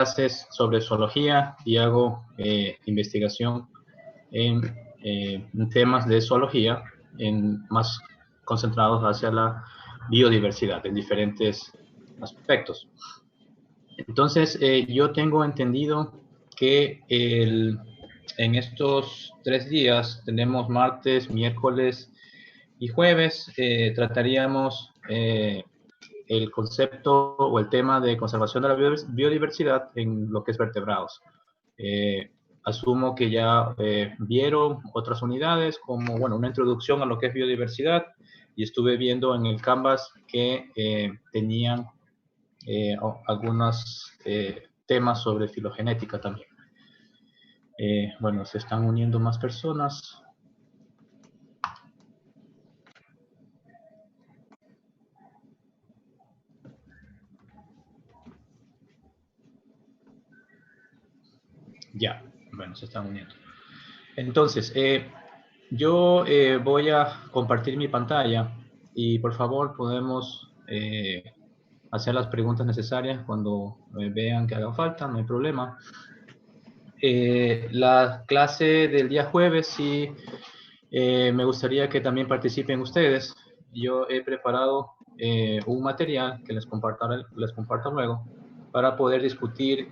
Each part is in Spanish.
clases sobre zoología y hago investigación en temas de zoología, más concentrados hacia la biodiversidad en diferentes aspectos. Entonces, yo tengo entendido que en estos 3 días, tenemos martes, miércoles y jueves, trataríamos el concepto o el tema de conservación de la biodiversidad en lo que es vertebrados. Asumo que ya vieron otras unidades como, bueno, una introducción a lo que es biodiversidad, y estuve viendo en el Canvas que tenían algunos temas sobre filogenética también. Bueno, se están uniendo más personas. Ya, bueno, se están uniendo. Entonces, yo voy a compartir mi pantalla y por favor podemos hacer las preguntas necesarias cuando vean que haga falta, no hay problema. La clase del día jueves, sí, me gustaría que también participen ustedes. Yo he preparado un material que les comparto luego para poder discutir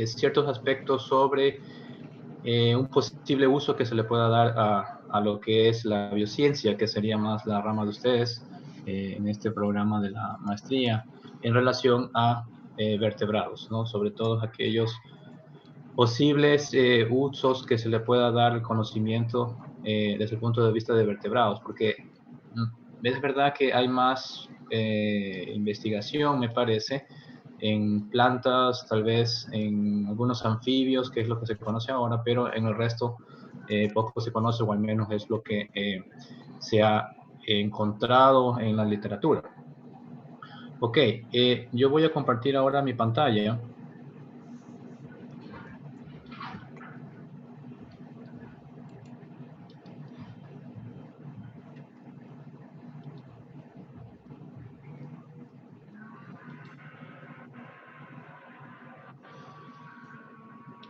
ciertos aspectos sobre un posible uso que se le pueda dar a lo que es la biociencia, que sería más la rama de ustedes en este programa de la maestría, en relación a vertebrados, ¿no? Sobre todo aquellos posibles usos que se le pueda dar el conocimiento desde el punto de vista de vertebrados, porque es verdad que hay más investigación, me parece, en plantas, tal vez en algunos anfibios, que es lo que se conoce ahora, pero en el resto poco se conoce, o al menos es lo que se ha encontrado en la literatura. Ok, yo voy a compartir ahora mi pantalla.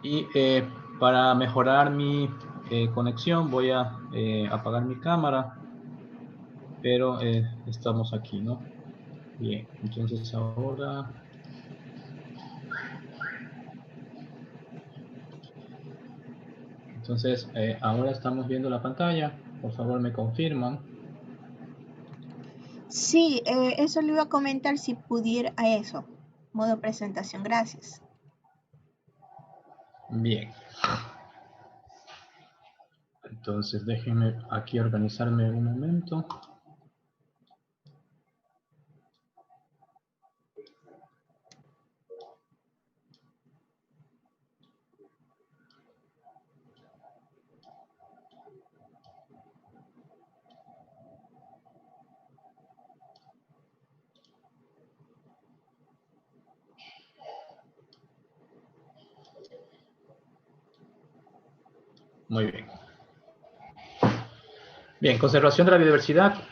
Y para mejorar mi conexión voy a apagar mi cámara, pero estamos aquí, ¿no? Bien, entonces ahora... Entonces, ahora estamos viendo la pantalla. Por favor, me confirman. Sí, eso le iba a comentar si pudiera a eso. Modo presentación, gracias. Bien. Entonces, déjenme aquí organizarme un momento. Muy bien. Bien, conservación de la biodiversidad,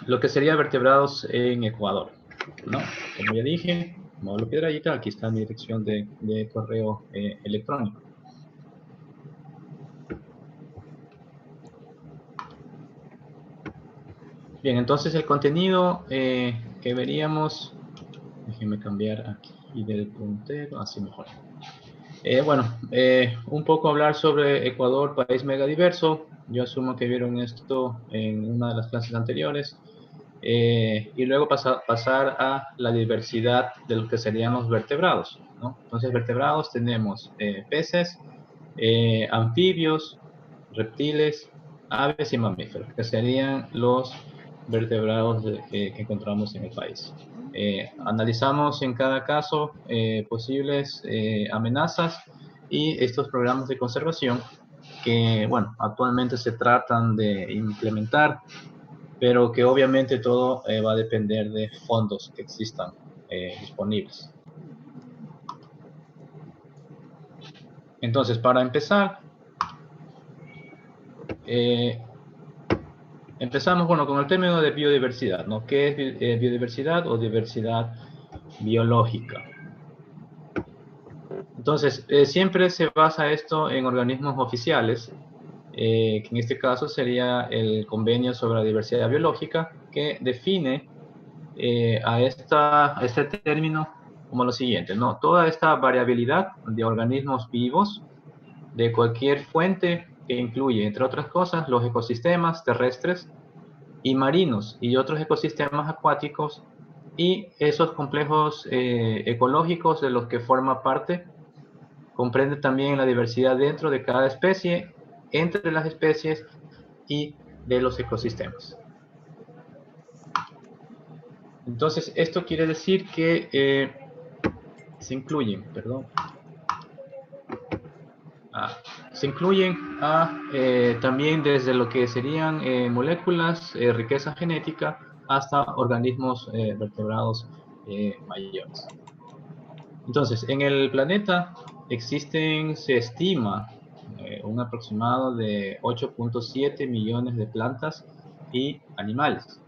lo que sería vertebrados en Ecuador, ¿no? Como ya dije, módulo Piedrahíta, aquí está mi dirección de correo electrónico. Bien, entonces el contenido que veríamos, déjenme cambiar aquí del puntero, así mejor. Bueno, un poco hablar sobre Ecuador, país megadiverso. Yo asumo que vieron esto en una de las clases anteriores. Y luego pasar a la diversidad de lo que serían los vertebrados, ¿no? Entonces, vertebrados tenemos peces, anfibios, reptiles, aves y mamíferos, que serían los vertebrados que encontramos en el país. Analizamos en cada caso posibles amenazas y estos programas de conservación que, bueno, actualmente se tratan de implementar, pero que obviamente todo va a depender de fondos que existan disponibles. Entonces, para empezar, empezamos, bueno, con el término de biodiversidad, ¿no? ¿Qué es biodiversidad o diversidad biológica? Entonces, siempre se basa esto en organismos oficiales, que en este caso sería el Convenio sobre la Diversidad Biológica, que define a este término como lo siguiente, ¿no? Toda esta variabilidad de organismos vivos de cualquier fuente que incluye, entre otras cosas, los ecosistemas terrestres y marinos y otros ecosistemas acuáticos y esos complejos ecológicos de los que forma parte, comprende también la diversidad dentro de cada especie, entre las especies y de los ecosistemas. Entonces, esto quiere decir que se incluyen, perdón, se incluyen también desde lo que serían moléculas, riqueza genética, hasta organismos vertebrados mayores. Entonces, en el planeta existen, se estima, un aproximado de 8.7 millones de plantas y animales.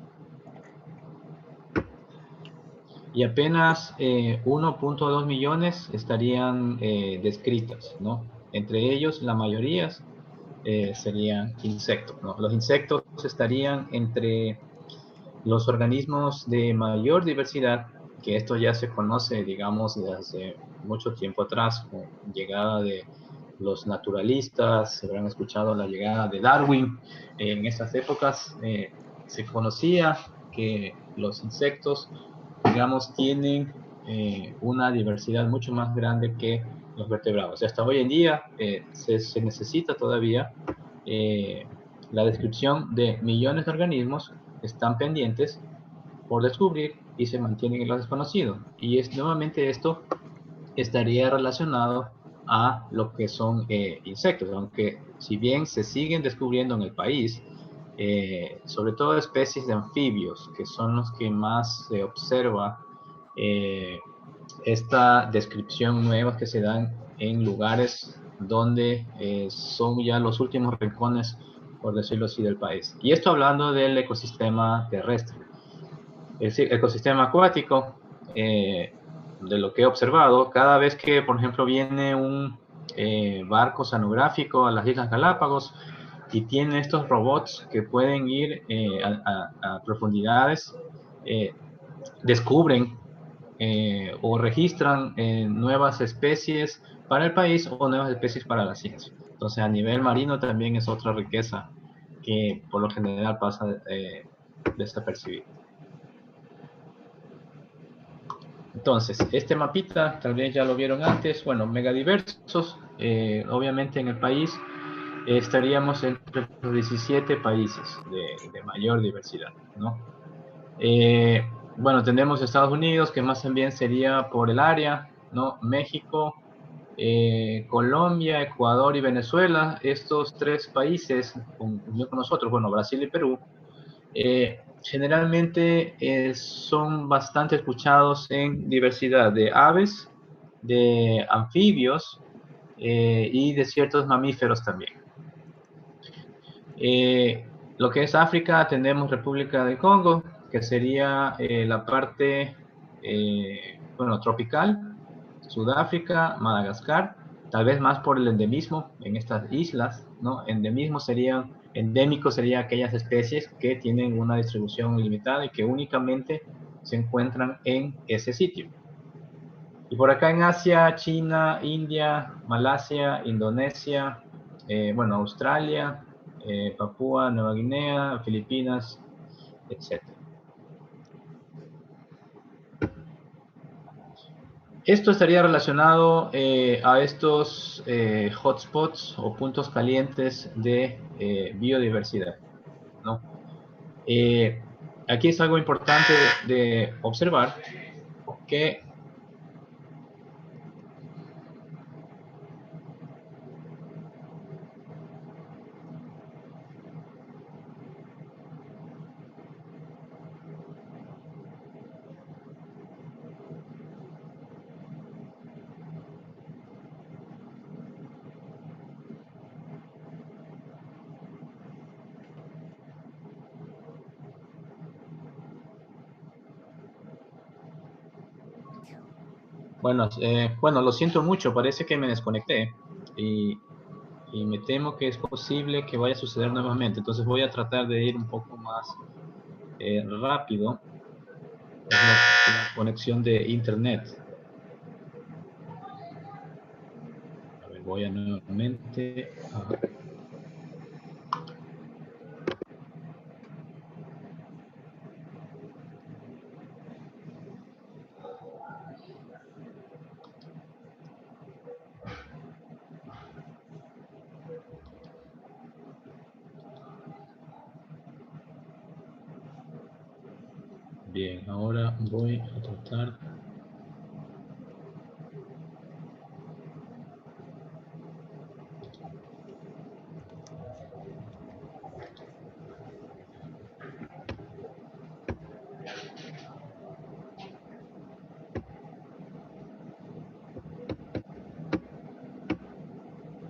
Y apenas 1.2 millones estarían descritas, ¿no? Entre ellos, la mayoría serían insectos, ¿no? Los insectos estarían entre los organismos de mayor diversidad, que esto ya se conoce, digamos, desde hace mucho tiempo atrás, con llegada de los naturalistas, se habrán escuchado la llegada de Darwin. En esas épocas se conocía que los insectos, digamos, tienen una diversidad mucho más grande que los vertebrados. Hasta hoy en día se necesita todavía eh, la descripción de millones de organismos que están pendientes por descubrir y se mantienen en lo desconocido. Y nuevamente esto estaría relacionado a lo que son insectos, aunque si bien se siguen descubriendo en el país, sobre todo especies de anfibios, que son los que más se observa eh, esta descripción nuevas que se dan en lugares donde son ya los últimos rincones, por decirlo así, del país. Y esto hablando del ecosistema terrestre. El ecosistema acuático, de lo que he observado, cada vez que, por ejemplo, viene un barco oceanográfico a las Islas Galápagos y tiene estos robots que pueden ir a profundidades, eh, descubren o registran nuevas especies para el país o nuevas especies para la ciencia. Entonces, a nivel marino también es otra riqueza que por lo general pasa desapercibida. Entonces, este mapita, tal vez ya lo vieron antes, bueno, megadiversos, obviamente en el país estaríamos entre los 17 países de mayor diversidad, ¿no? Bueno, tenemos Estados Unidos, que más también sería por el área, ¿no? México, Colombia, Ecuador y Venezuela, estos tres países, unidos con nosotros, bueno, Brasil y Perú, generalmente son bastante escuchados en diversidad de aves, de anfibios y de ciertos mamíferos también. Lo que es África, tenemos República del Congo, que sería la parte, bueno, tropical, Sudáfrica, Madagascar, tal vez más por el endemismo en estas islas, ¿no? Endémicos serían aquellas especies que tienen una distribución limitada y que únicamente se encuentran en ese sitio. Y por acá en Asia, China, India, Malasia, Indonesia, bueno, Australia, Papúa, Nueva Guinea, Filipinas, etc. Esto estaría relacionado a estos hotspots o puntos calientes de biodiversidad, ¿no? Aquí es algo importante de observar que Bueno, lo siento mucho, parece que me desconecté y me temo que es posible que vaya a suceder nuevamente. Entonces voy a tratar de ir un poco más rápido. Es la conexión de internet. A ver, voy a nuevamente. Bien, ahora voy a tratar.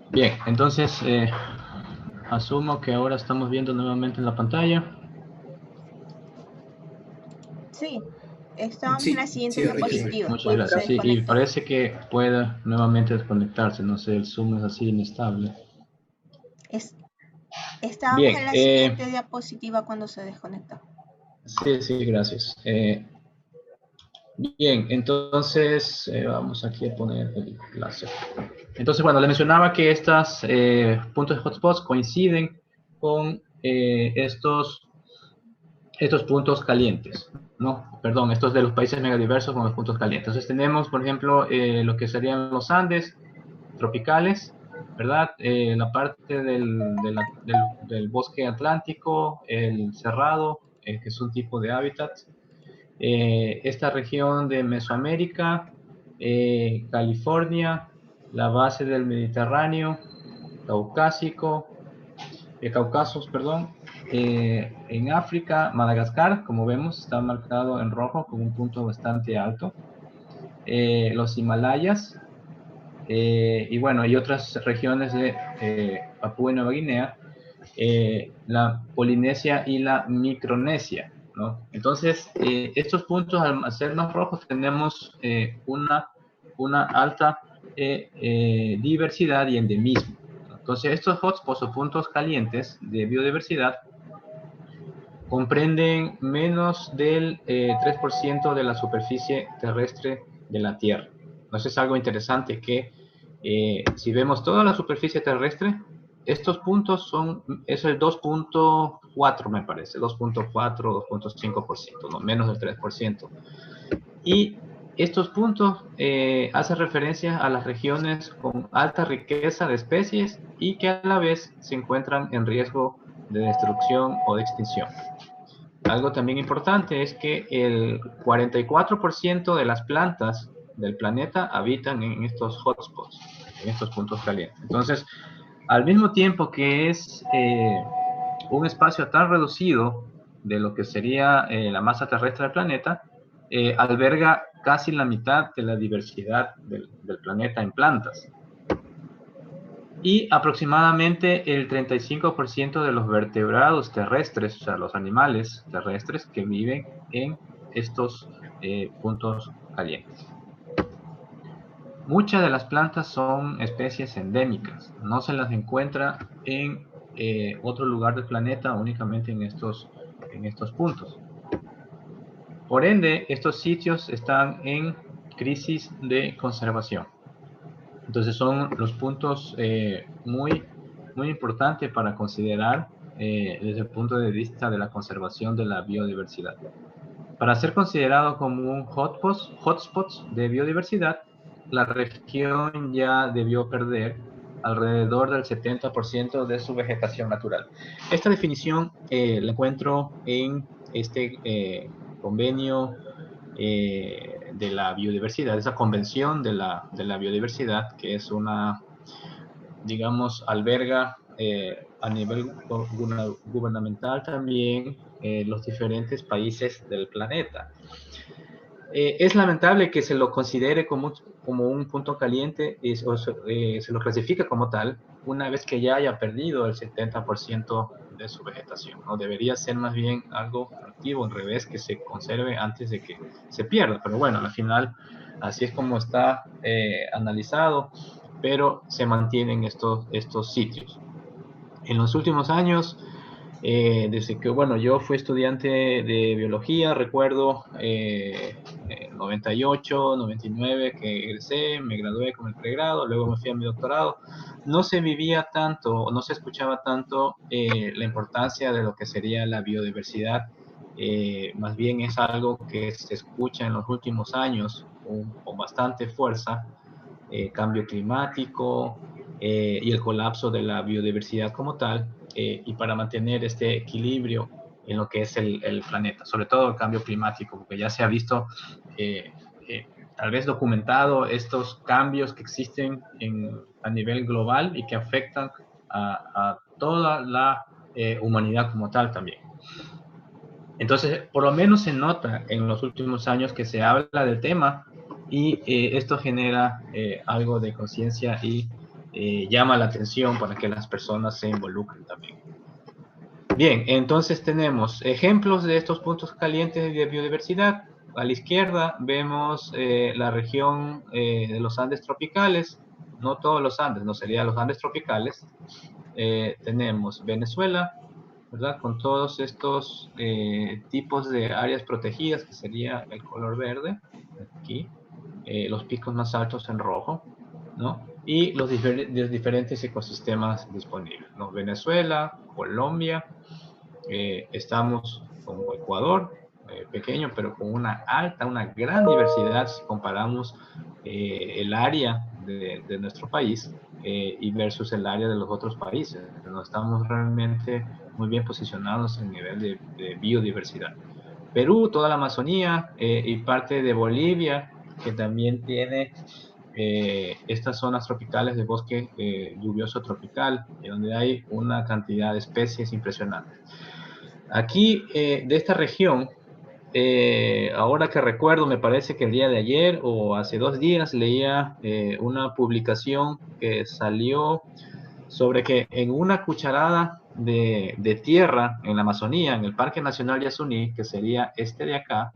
Bien, entonces asumo que ahora estamos viendo nuevamente en la pantalla. Sí, estábamos en la Sí, siguiente sí, registro. diapositiva Muchas cuando se gracias. Sí, y desconectó. parece que pueda nuevamente desconectarse. No sé, el Zoom es así inestable. Es- Estábamos en Bien, la siguiente diapositiva cuando se desconectó. sí, gracias. Bien, entonces vamos aquí a poner el láser. Entonces, bueno, le mencionaba que estos puntos de hotspots coinciden con estos puntos calientes, ¿no? Perdón, estos de los países megadiversos con los puntos calientes. Entonces tenemos, por ejemplo, lo que serían los Andes tropicales, ¿verdad? La parte del bosque atlántico, el cerrado, que es un tipo de hábitat. Esta región de Mesoamérica, California, la base del Mediterráneo, Caucásico, Cáucasos, perdón. En África, Madagascar, como vemos, está marcado en rojo con un punto bastante alto. Los Himalayas, y bueno, y otras regiones de Papúa y Nueva Guinea, la Polinesia y la Micronesia, ¿no? Entonces, estos puntos, al ser más rojos, tenemos una alta diversidad y endemismo. Entonces, estos hotspots o puntos calientes de biodiversidad comprenden menos del 3% de la superficie terrestre de la Tierra. Entonces es algo interesante que si vemos toda la superficie terrestre, estos puntos es el 2.4 me parece, 2.4, 2.5%, no menos del 3%. Y estos puntos hacen referencia a las regiones con alta riqueza de especies y que a la vez se encuentran en riesgo de destrucción o de extinción. Algo también importante es que el 44% de las plantas del planeta habitan en estos hotspots, en estos puntos calientes. Entonces, al mismo tiempo que es un espacio tan reducido de lo que sería la masa terrestre del planeta, alberga casi la mitad de la diversidad del planeta en plantas. Y aproximadamente el 35% de los vertebrados terrestres, o sea, los animales terrestres que viven en estos puntos calientes. Muchas de las plantas son especies endémicas, no se las encuentra en otro lugar del planeta, únicamente en estos puntos. Por ende, estos sitios están en crisis de conservación. Entonces son los puntos muy importantes para considerar desde el punto de vista de la conservación de la biodiversidad. Para ser considerado como un hotspot de biodiversidad, la región ya debió perder alrededor del 70% de su vegetación natural. Esta definición la encuentro en este convenio de la biodiversidad, esa convención de la biodiversidad, que es digamos, alberga a nivel gubernamental también los diferentes países del planeta. Es lamentable que se lo considere como un punto caliente o se lo clasifica como tal una vez que ya haya perdido el 70% de su vegetación, ¿no? Debería ser más bien algo activo, al revés, que se conserve antes de que se pierda. Pero bueno, al final Así es como está analizado, pero se mantienen estos sitios. En los últimos años, desde que, bueno, yo fui estudiante de biología, recuerdo 98, 99 que egresé, me gradué con el pregrado, luego me fui a mi doctorado. No se vivía tanto, o no se escuchaba tanto la importancia de lo que sería la biodiversidad. Más bien es algo que se escucha en los últimos años con bastante fuerza, cambio climático y el colapso de la biodiversidad como tal, y para mantener este equilibrio en lo que es el planeta, sobre todo el cambio climático, porque ya se ha visto, eh, tal vez documentado, estos cambios que existen a nivel global y que afectan a toda la humanidad como tal también. Entonces, por lo menos se nota en los últimos años que se habla del tema y esto genera algo de conciencia y llama la atención para que las personas se involucren también. Bien, entonces tenemos ejemplos de estos puntos calientes de biodiversidad. A la izquierda vemos la región de los Andes tropicales, no todos los Andes, no serían los Andes tropicales. Tenemos Venezuela, ¿verdad? Con todos estos tipos de áreas protegidas, que sería el color verde, aquí, los picos más altos en rojo, ¿no? Y los diferentes ecosistemas disponibles, ¿no? Venezuela, Colombia, estamos con Ecuador, pequeño, pero con una gran diversidad si comparamos el área de nuestro país y versus el área de los otros países. No estamos realmente muy bien posicionados en nivel de biodiversidad. Perú, toda la Amazonía y parte de Bolivia, que también tiene estas zonas tropicales de bosque lluvioso tropical, donde hay una cantidad de especies impresionante. Aquí, de esta región, ahora que recuerdo, me parece que el día de ayer o hace 2 días leía una publicación que salió sobre que en una cucharada de tierra en la Amazonía, en el Parque Nacional Yasuní, que sería este de acá,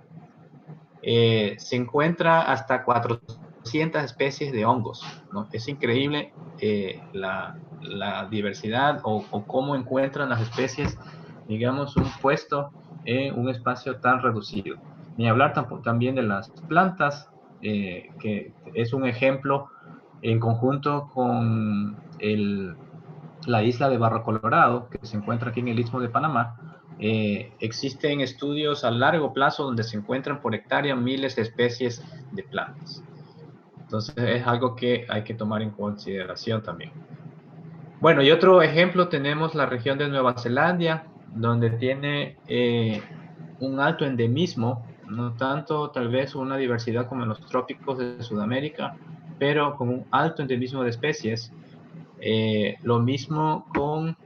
se encuentra hasta 400 especies de hongos, ¿no? Es increíble la diversidad o cómo encuentran las especies, digamos, un puesto en un espacio tan reducido. Ni hablar también de las plantas, que es un ejemplo en conjunto con la isla de Barro Colorado, que se encuentra aquí en el Istmo de Panamá. Existen estudios a largo plazo donde se encuentran por hectárea miles de especies de plantas. Entonces es algo que hay que tomar en consideración también. Bueno, y otro ejemplo tenemos la región de Nueva Zelanda, donde tiene un alto endemismo, no tanto tal vez una diversidad como en los trópicos de Sudamérica, pero con un alto endemismo de especies. Lo mismo con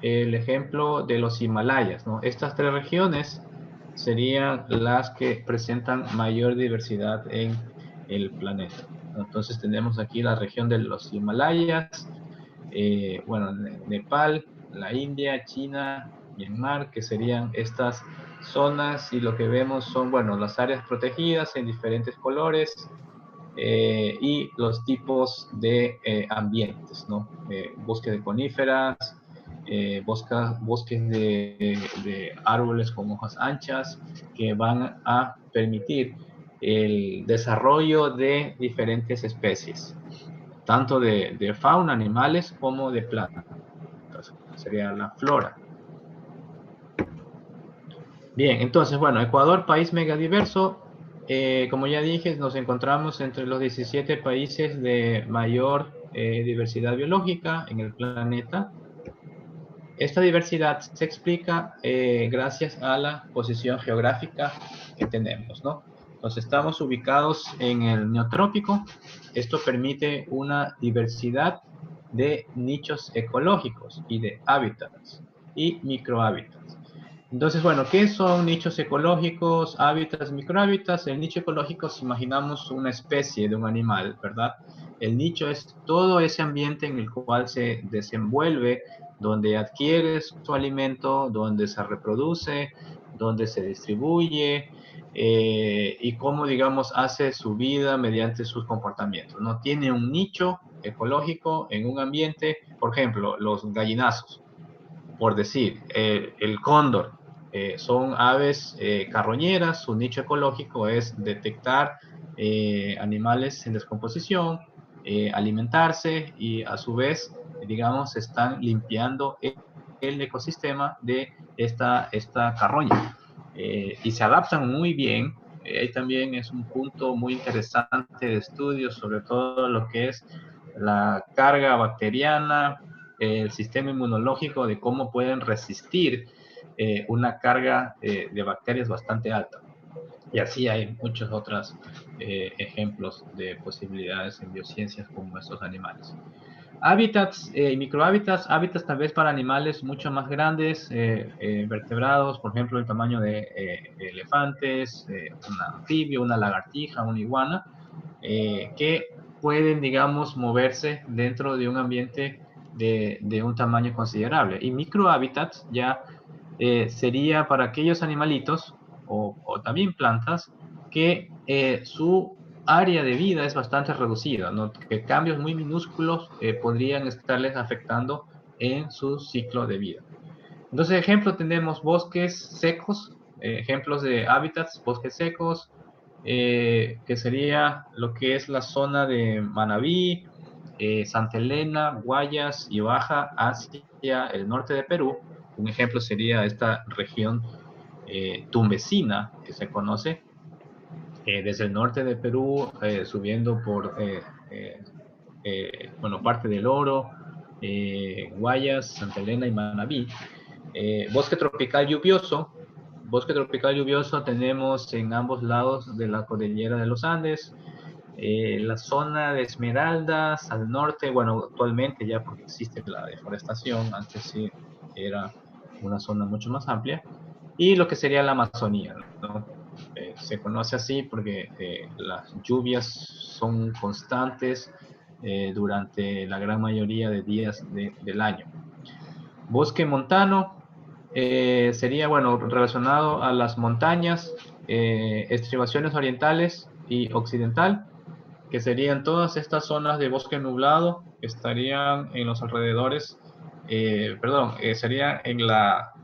el ejemplo de los Himalayas, ¿no? Estas 3 regiones serían las que presentan mayor diversidad en el planeta. Entonces tenemos aquí la región de los Himalayas, bueno, Nepal, la India, China, Myanmar, que serían estas zonas, y lo que vemos son, bueno, las áreas protegidas en diferentes colores, y los tipos de ambientes, ¿no? Bosques de coníferas, bosques de árboles con hojas anchas, que van a permitir el desarrollo de diferentes especies, tanto de fauna, animales, como de plantas. Sería la flora. Bien, entonces, bueno, Ecuador, país megadiverso. Como ya dije, nos encontramos entre los 17 países de mayor diversidad biológica en el planeta. Esta diversidad se explica gracias a la posición geográfica que tenemos, ¿no? Entonces, estamos ubicados en el neotrópico. Esto permite una diversidad de nichos ecológicos y de hábitats y microhábitats. Entonces, bueno, ¿qué son nichos ecológicos, hábitats, microhábitats? El nicho ecológico, si imaginamos una especie de un animal, ¿verdad? El nicho es todo ese ambiente en el cual se desenvuelve, donde adquiere su alimento, donde se reproduce, donde se distribuye, y cómo, digamos, hace su vida mediante sus comportamientos, ¿no? Tiene un nicho ecológico en un ambiente, por ejemplo, los gallinazos, por decir, el cóndor, son aves carroñeras, su nicho ecológico es detectar animales en descomposición, alimentarse y a su vez, digamos, están limpiando el ecosistema de esta carroña. Y se adaptan muy bien. Ahí también es un punto muy interesante de estudio, sobre todo lo que es la carga bacteriana, el sistema inmunológico, de cómo pueden resistir una carga de bacterias bastante alta. Y así hay muchos otros ejemplos de posibilidades en biociencias como estos animales. Hábitats y microhábitats, hábitats tal vez para animales mucho más grandes, vertebrados, por ejemplo, el tamaño de elefantes, un anfibio, una lagartija, una iguana, que pueden, digamos, moverse dentro de un ambiente de un tamaño considerable. Y microhábitats ya sería para aquellos animalitos o también plantas que su área de vida es bastante reducida, ¿no? Que cambios muy minúsculos podrían estarles afectando en su ciclo de vida. Entonces, ejemplo, tenemos bosques secos, ejemplos de hábitats, bosques secos, que sería lo que es la zona de Manabí, Santa Elena, Guayas y Baja hacia el norte de Perú. Un ejemplo sería esta región tumbesina que se conoce desde el norte de Perú, subiendo por bueno, parte del Oro, Guayas, Santa Elena y Manabí. Bosque tropical lluvioso. Bosque tropical lluvioso tenemos en ambos lados de la cordillera de los Andes. La zona de Esmeraldas al norte, bueno, actualmente ya porque existe la deforestación, antes sí era una zona mucho más amplia. Y lo que sería la Amazonía, ¿no? Se conoce así porque las lluvias son constantes durante la gran mayoría de días del año. Bosque montano sería, bueno, relacionado a las montañas, estribaciones orientales y occidental, que serían todas estas zonas de bosque nublado que estarían en los alrededores, sería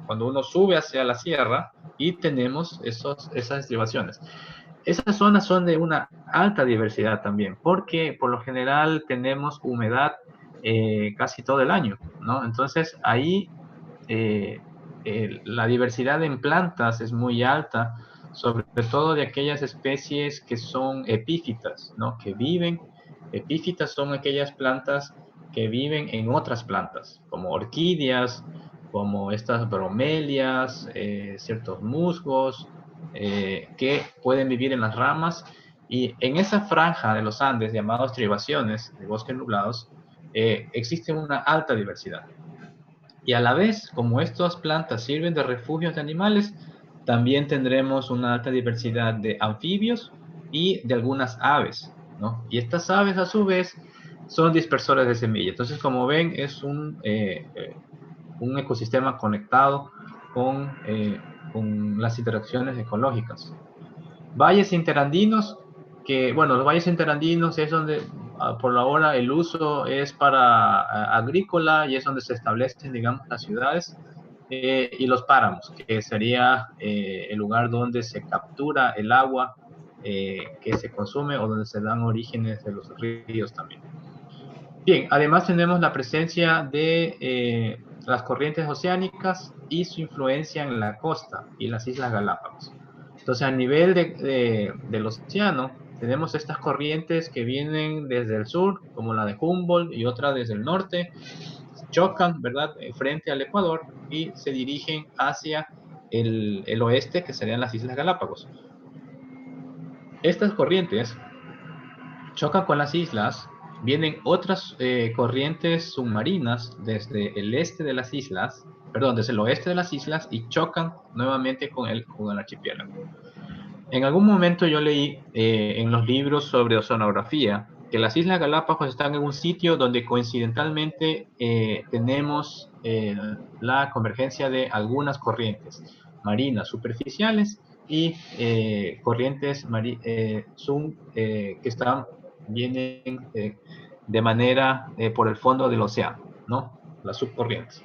cuando uno sube hacia la sierra y tenemos esas estribaciones. Esas zonas son de una alta diversidad también, porque por lo general tenemos humedad casi todo el año, ¿no? Entonces ahí la diversidad en plantas es muy alta, sobre todo de aquellas especies que son epífitas, ¿no? Que viven, epífitas son aquellas plantas que viven en otras plantas, como orquídeas, como estas bromelias, ciertos musgos, que pueden vivir en las ramas, y en esa franja de los Andes, llamadas estribaciones de bosques nublados, existe una alta diversidad. Y a la vez, como estas plantas sirven de refugios de animales, también tendremos una alta diversidad de anfibios y de algunas aves, ¿no? Y estas aves, a su vez, son dispersores de semillas. Entonces, como ven, es un ecosistema conectado con las interacciones ecológicas. Valles interandinos, que, bueno, los valles interandinos es donde por ahora el uso es para agrícola y es donde se establecen, digamos, las ciudades, y los páramos, que sería el lugar donde se captura el agua que se consume o donde se dan orígenes de los ríos también. Bien, además tenemos la presencia de las corrientes oceánicas y su influencia en la costa y las Islas Galápagos. Entonces, a nivel del océano, tenemos estas corrientes que vienen desde el sur, como la de Humboldt, y otra desde el norte, chocan, ¿verdad?, frente al Ecuador y se dirigen hacia el oeste, que serían las Islas Galápagos. Estas corrientes chocan con las islas, vienen otras corrientes submarinas desde el este de las islas, perdón, desde el oeste de las islas, y chocan nuevamente con el archipiélago. En algún momento yo leí en los libros sobre oceanografía que las Islas Galápagos están en un sitio donde coincidentalmente tenemos la convergencia de algunas corrientes marinas superficiales y corrientes que vienen de manera por el fondo del océano, ¿no? Las subcorrientes.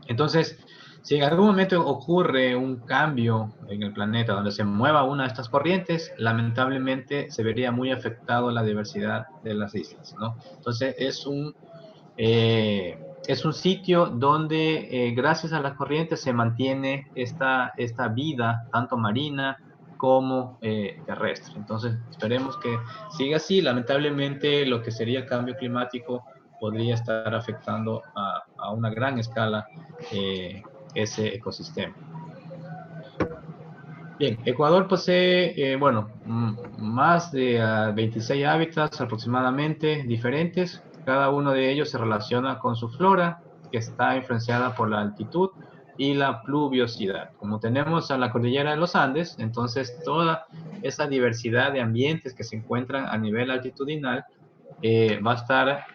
Entonces, si en algún momento ocurre un cambio en el planeta donde se mueva una de estas corrientes, lamentablemente se vería muy afectado la diversidad de las islas, ¿no? Entonces, es un sitio donde, gracias a las corrientes, se mantiene esta vida, tanto marina como terrestre. Entonces, esperemos que siga así. Lamentablemente, lo que sería el cambio climático podría estar afectando a una gran escala ese ecosistema. Bien, Ecuador posee, bueno, más de 26 hábitats aproximadamente diferentes. Cada uno de ellos se relaciona con su flora, que está influenciada por la altitud y la pluviosidad. Como tenemos a la cordillera de los Andes, entonces toda esa diversidad de ambientes que se encuentran a nivel altitudinal va a estar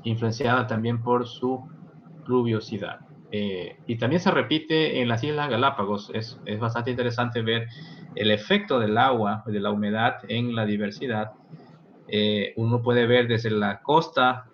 influenciada también por su pluviosidad. Y también se repite en las Islas Galápagos. Es bastante interesante ver el efecto del agua, de la humedad en la diversidad. Uno puede ver desde la costa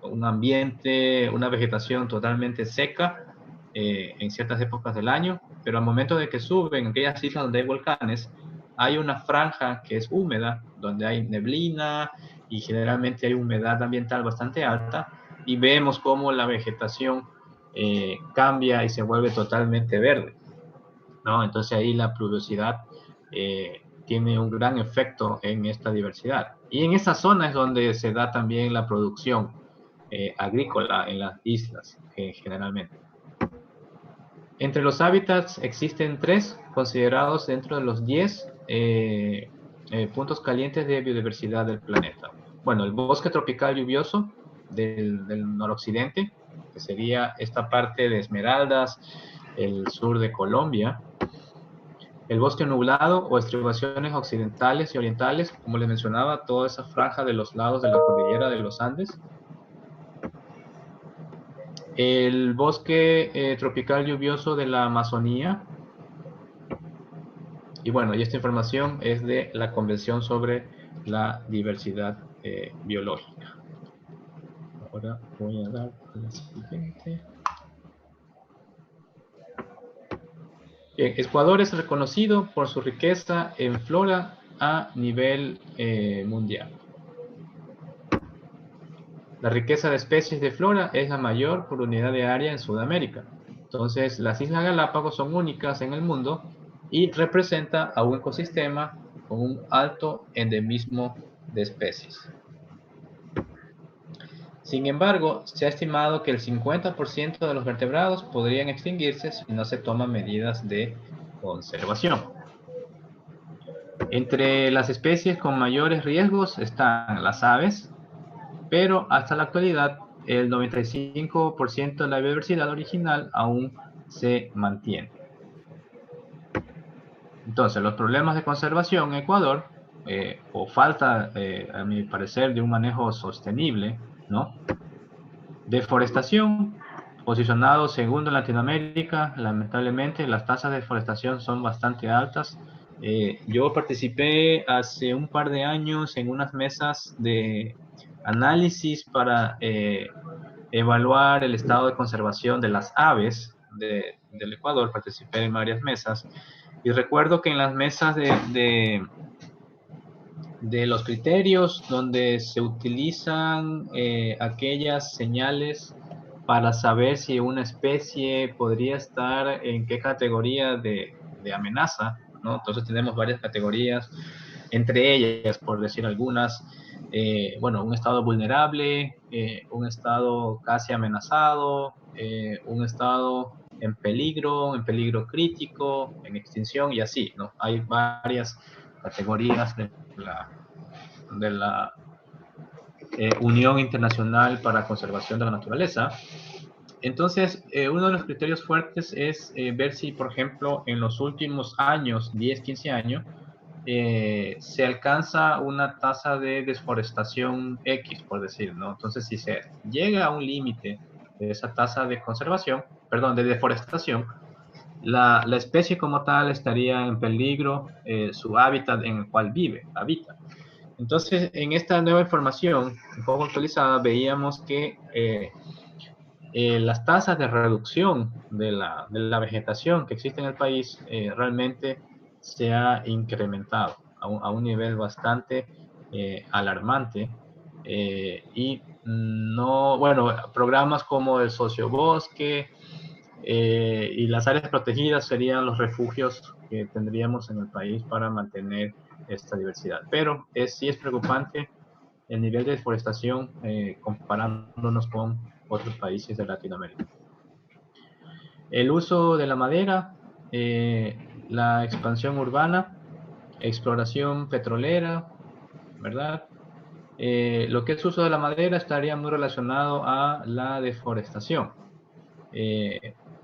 un ambiente, una vegetación totalmente seca en ciertas épocas del año, pero al momento de que suben aquellas islas donde hay volcanes, hay una franja que es húmeda, donde hay neblina y generalmente hay humedad ambiental bastante alta, y vemos cómo la vegetación cambia y se vuelve totalmente verde, ¿no? Entonces ahí la pluviosidad tiene un gran efecto en esta diversidad. Y en esa zona es donde se da también la producción agrícola en las islas, generalmente. Entre los hábitats existen 3 considerados dentro de los 10 puntos calientes de biodiversidad del planeta. Bueno, el bosque tropical lluvioso del noroccidente, que sería esta parte de Esmeraldas, el sur de Colombia. El bosque nublado o estribaciones occidentales y orientales, como les mencionaba, toda esa franja de los lados de la cordillera de los Andes. El bosque tropical lluvioso de la Amazonía. Y bueno, y esta información es de la Convención sobre la Diversidad Biológica. Ahora voy a dar a la siguiente. Bien, Ecuador es reconocido por su riqueza en flora a nivel mundial. La riqueza de especies de flora es la mayor por unidad de área en Sudamérica. Entonces, las Islas Galápagos son únicas en el mundo y representa a un ecosistema con un alto endemismo de especies. Sin embargo, se ha estimado que el 50% de los vertebrados podrían extinguirse si no se toman medidas de conservación. Entre las especies con mayores riesgos están las aves, pero hasta la actualidad el 95% de la biodiversidad original aún se mantiene. Entonces, los problemas de conservación en Ecuador, o falta, a mi parecer, de un manejo sostenible, ¿no? Deforestación, posicionado segundo en Latinoamérica. Lamentablemente, las tasas de deforestación son bastante altas. Yo participé hace un par de años en unas mesas de análisis para evaluar el estado de conservación de las aves del Ecuador. Participé en varias mesas y recuerdo que en las mesas de los criterios donde se utilizan aquellas señales para saber si una especie podría estar en qué categoría de amenaza, ¿no? Entonces tenemos varias categorías, entre ellas, por decir algunas, bueno, un estado vulnerable, un estado casi amenazado, un estado en peligro crítico, en extinción y así, ¿no? Hay varias categorías de la Unión Internacional para la Conservación de la Naturaleza. Entonces, uno de los criterios fuertes es ver si, por ejemplo, en los últimos años, 10, 15 años, se alcanza una tasa de desforestación X, por decir, ¿no? Entonces, si se llega a un límite de esa tasa de conservación, perdón, de deforestación, la especie como tal estaría en peligro, su hábitat en el cual habita. Entonces, en esta nueva información, un poco actualizada, veíamos que las tasas de reducción de la vegetación que existe en el país realmente se ha incrementado a un nivel bastante alarmante. Y no, bueno, programas como el sociobosque y las áreas protegidas serían los refugios que tendríamos en el país para mantener esta diversidad. Pero sí es preocupante el nivel de deforestación comparándonos con otros países de Latinoamérica. El uso de la madera, la expansión urbana, exploración petrolera, ¿verdad? Lo que es uso de la madera estaría muy relacionado a la deforestación.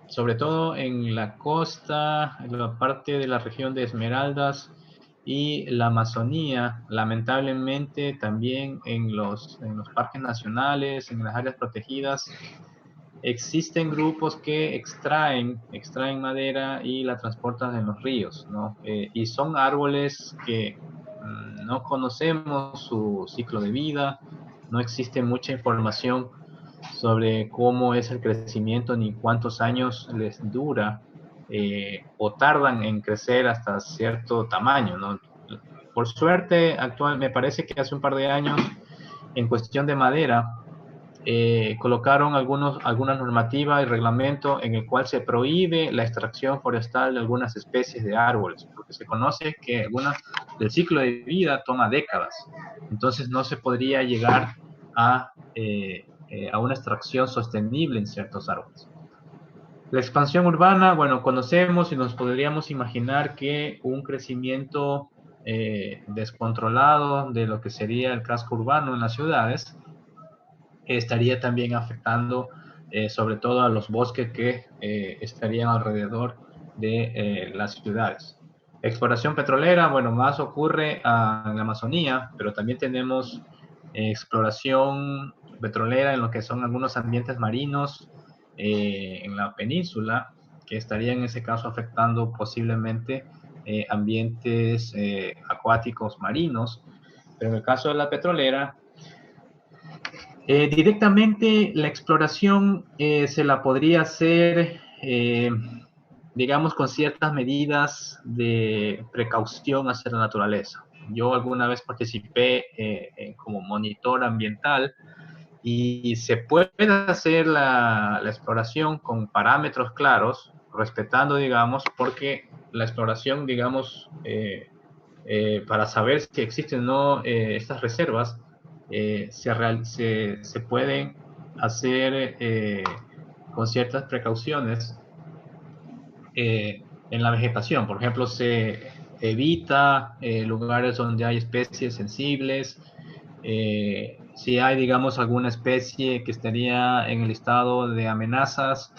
Sobre todo en la costa, en la parte de la región de Esmeraldas y la Amazonía, lamentablemente también en los parques nacionales, en las áreas protegidas, existen grupos que extraen madera y la transportan en los ríos, ¿no? Y son árboles que no conocemos su ciclo de vida, no existe mucha información sobre cómo es el crecimiento ni cuántos años les dura o tardan en crecer hasta cierto tamaño, ¿no? Por suerte, me parece que hace un par de años, en cuestión de madera, colocaron alguna normativa y reglamento en el cual se prohíbe la extracción forestal de algunas especies de árboles, porque se conoce que el ciclo de vida toma décadas. Entonces no se podría llegar a una extracción sostenible en ciertos árboles. La expansión urbana, bueno, conocemos y nos podríamos imaginar que un crecimiento descontrolado de lo que sería el casco urbano en las ciudades estaría también afectando sobre todo a los bosques que estarían alrededor de las ciudades. Exploración petrolera, bueno, más ocurre en la Amazonía, pero también tenemos exploración petrolera en lo que son algunos ambientes marinos en la península, que estarían en ese caso afectando posiblemente ambientes acuáticos marinos. Pero en el caso de la petrolera, directamente la exploración se la podría hacer, digamos, con ciertas medidas de precaución hacia la naturaleza. Yo alguna vez participé como monitor ambiental y se puede hacer la exploración con parámetros claros, respetando, digamos, porque la exploración, digamos, para saber si existen o no estas reservas, se pueden hacer con ciertas precauciones en la vegetación. Por ejemplo, se evita lugares donde hay especies sensibles. Si hay, digamos, alguna especie que estaría en el estado de amenazas,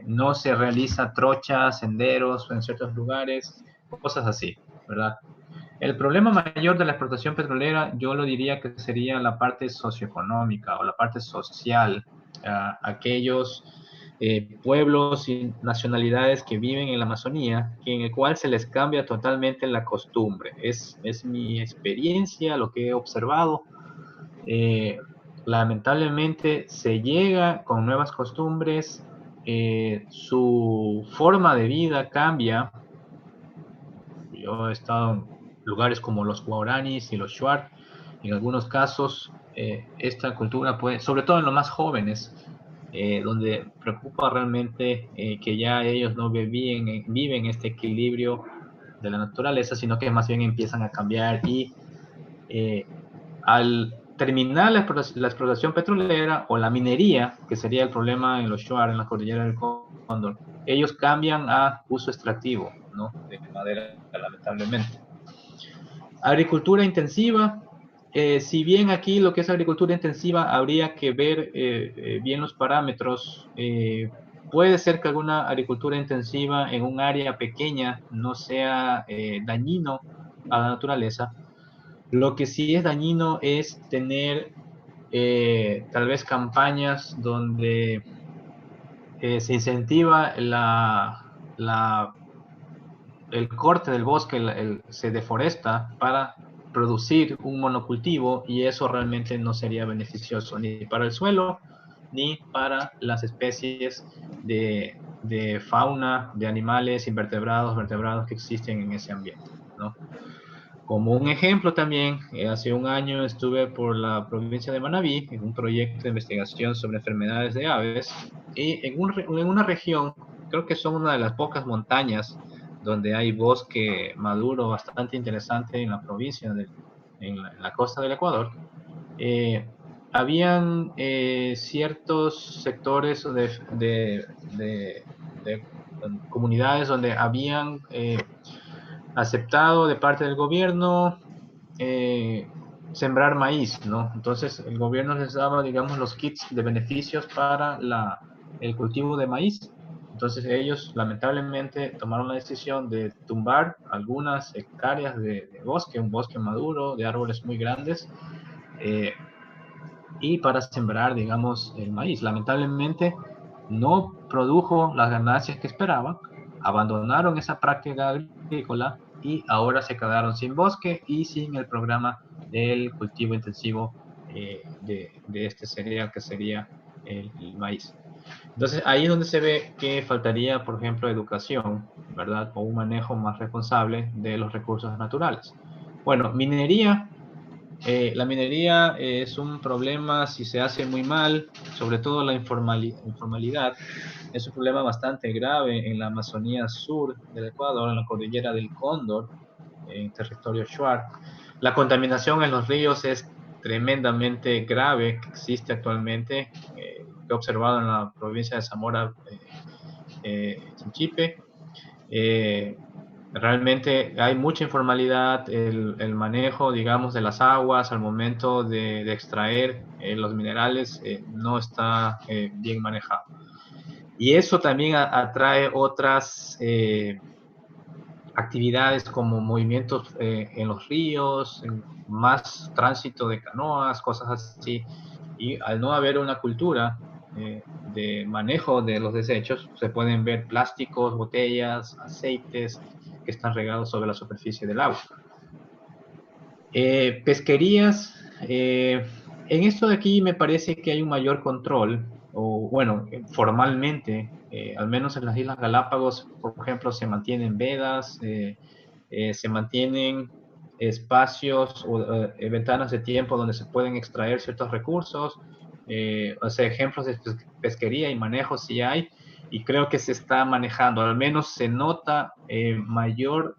no se realiza trochas, senderos en ciertos lugares, cosas así, ¿verdad? El problema mayor de la explotación petrolera, yo lo diría que sería la parte socioeconómica o la parte social. Aquellos pueblos y nacionalidades que viven en la Amazonía, en el cual se les cambia totalmente la costumbre. Es mi experiencia, lo que he observado. Lamentablemente se llega con nuevas costumbres, su forma de vida cambia. Yo he estado en lugares como los guaraníes y los shuar. En algunos casos, esta cultura puede, sobre todo en los más jóvenes, donde preocupa realmente que ya ellos no viven este equilibrio de la naturaleza, sino que más bien empiezan a cambiar y al terminar la explotación petrolera o la minería, que sería el problema en los shuar, en la cordillera del Cóndor, ellos cambian a uso extractivo, ¿no? De madera, lamentablemente. Agricultura intensiva. Si bien aquí lo que es agricultura intensiva habría que ver bien los parámetros, puede ser que alguna agricultura intensiva en un área pequeña no sea dañino a la naturaleza. Lo que sí es dañino es tener tal vez campañas donde se incentiva la el corte del bosque se deforesta para producir un monocultivo, y eso realmente no sería beneficioso ni para el suelo ni para las especies de fauna, de animales, invertebrados, vertebrados que existen en ese ambiente, ¿no? Como un ejemplo también, hace un año estuve por la provincia de Manabí en un proyecto de investigación sobre enfermedades de aves, y en una región, creo que son una de las pocas montañas donde hay bosque maduro bastante interesante en la provincia, en la costa del Ecuador. Habían ciertos sectores de comunidades donde habían aceptado de parte del gobierno sembrar maíz, ¿no? Entonces el gobierno les daba, digamos, los kits de beneficios para el cultivo de maíz. Entonces ellos lamentablemente tomaron la decisión de tumbar algunas hectáreas de bosque, un bosque maduro, de árboles muy grandes, y para sembrar, digamos, el maíz. Lamentablemente no produjo las ganancias que esperaban, abandonaron esa práctica agrícola y ahora se quedaron sin bosque y sin el programa del cultivo intensivo de este cereal, que sería el maíz. Entonces ahí es donde se ve que faltaría, por ejemplo, educación, ¿verdad? O un manejo más responsable de los recursos naturales. Bueno, minería. La minería es un problema si se hace muy mal, sobre todo la informalidad. Es un problema bastante grave en la Amazonía sur del Ecuador, en la cordillera del Cóndor, en territorio Shuar. La contaminación en los ríos es tremendamente grave, que existe actualmente, que he observado en la provincia de Zamora, Chinchipe. Realmente hay mucha informalidad, el manejo, digamos, de las aguas al momento de extraer los minerales no está bien manejado. Y eso también atrae otras actividades como movimientos en los ríos, más tránsito de canoas, cosas así. Y al no haber una cultura de manejo de los desechos, se pueden ver plásticos, botellas, aceites que están regados sobre la superficie del agua. Pesquerías. En esto de aquí me parece que hay un mayor control, o bueno, formalmente, al menos en las Islas Galápagos, por ejemplo, se mantienen vedas, se mantienen espacios o ventanas de tiempo donde se pueden extraer ciertos recursos, o sea, ejemplos de pesquería y manejo sí hay, y creo que se está manejando, al menos se nota mayor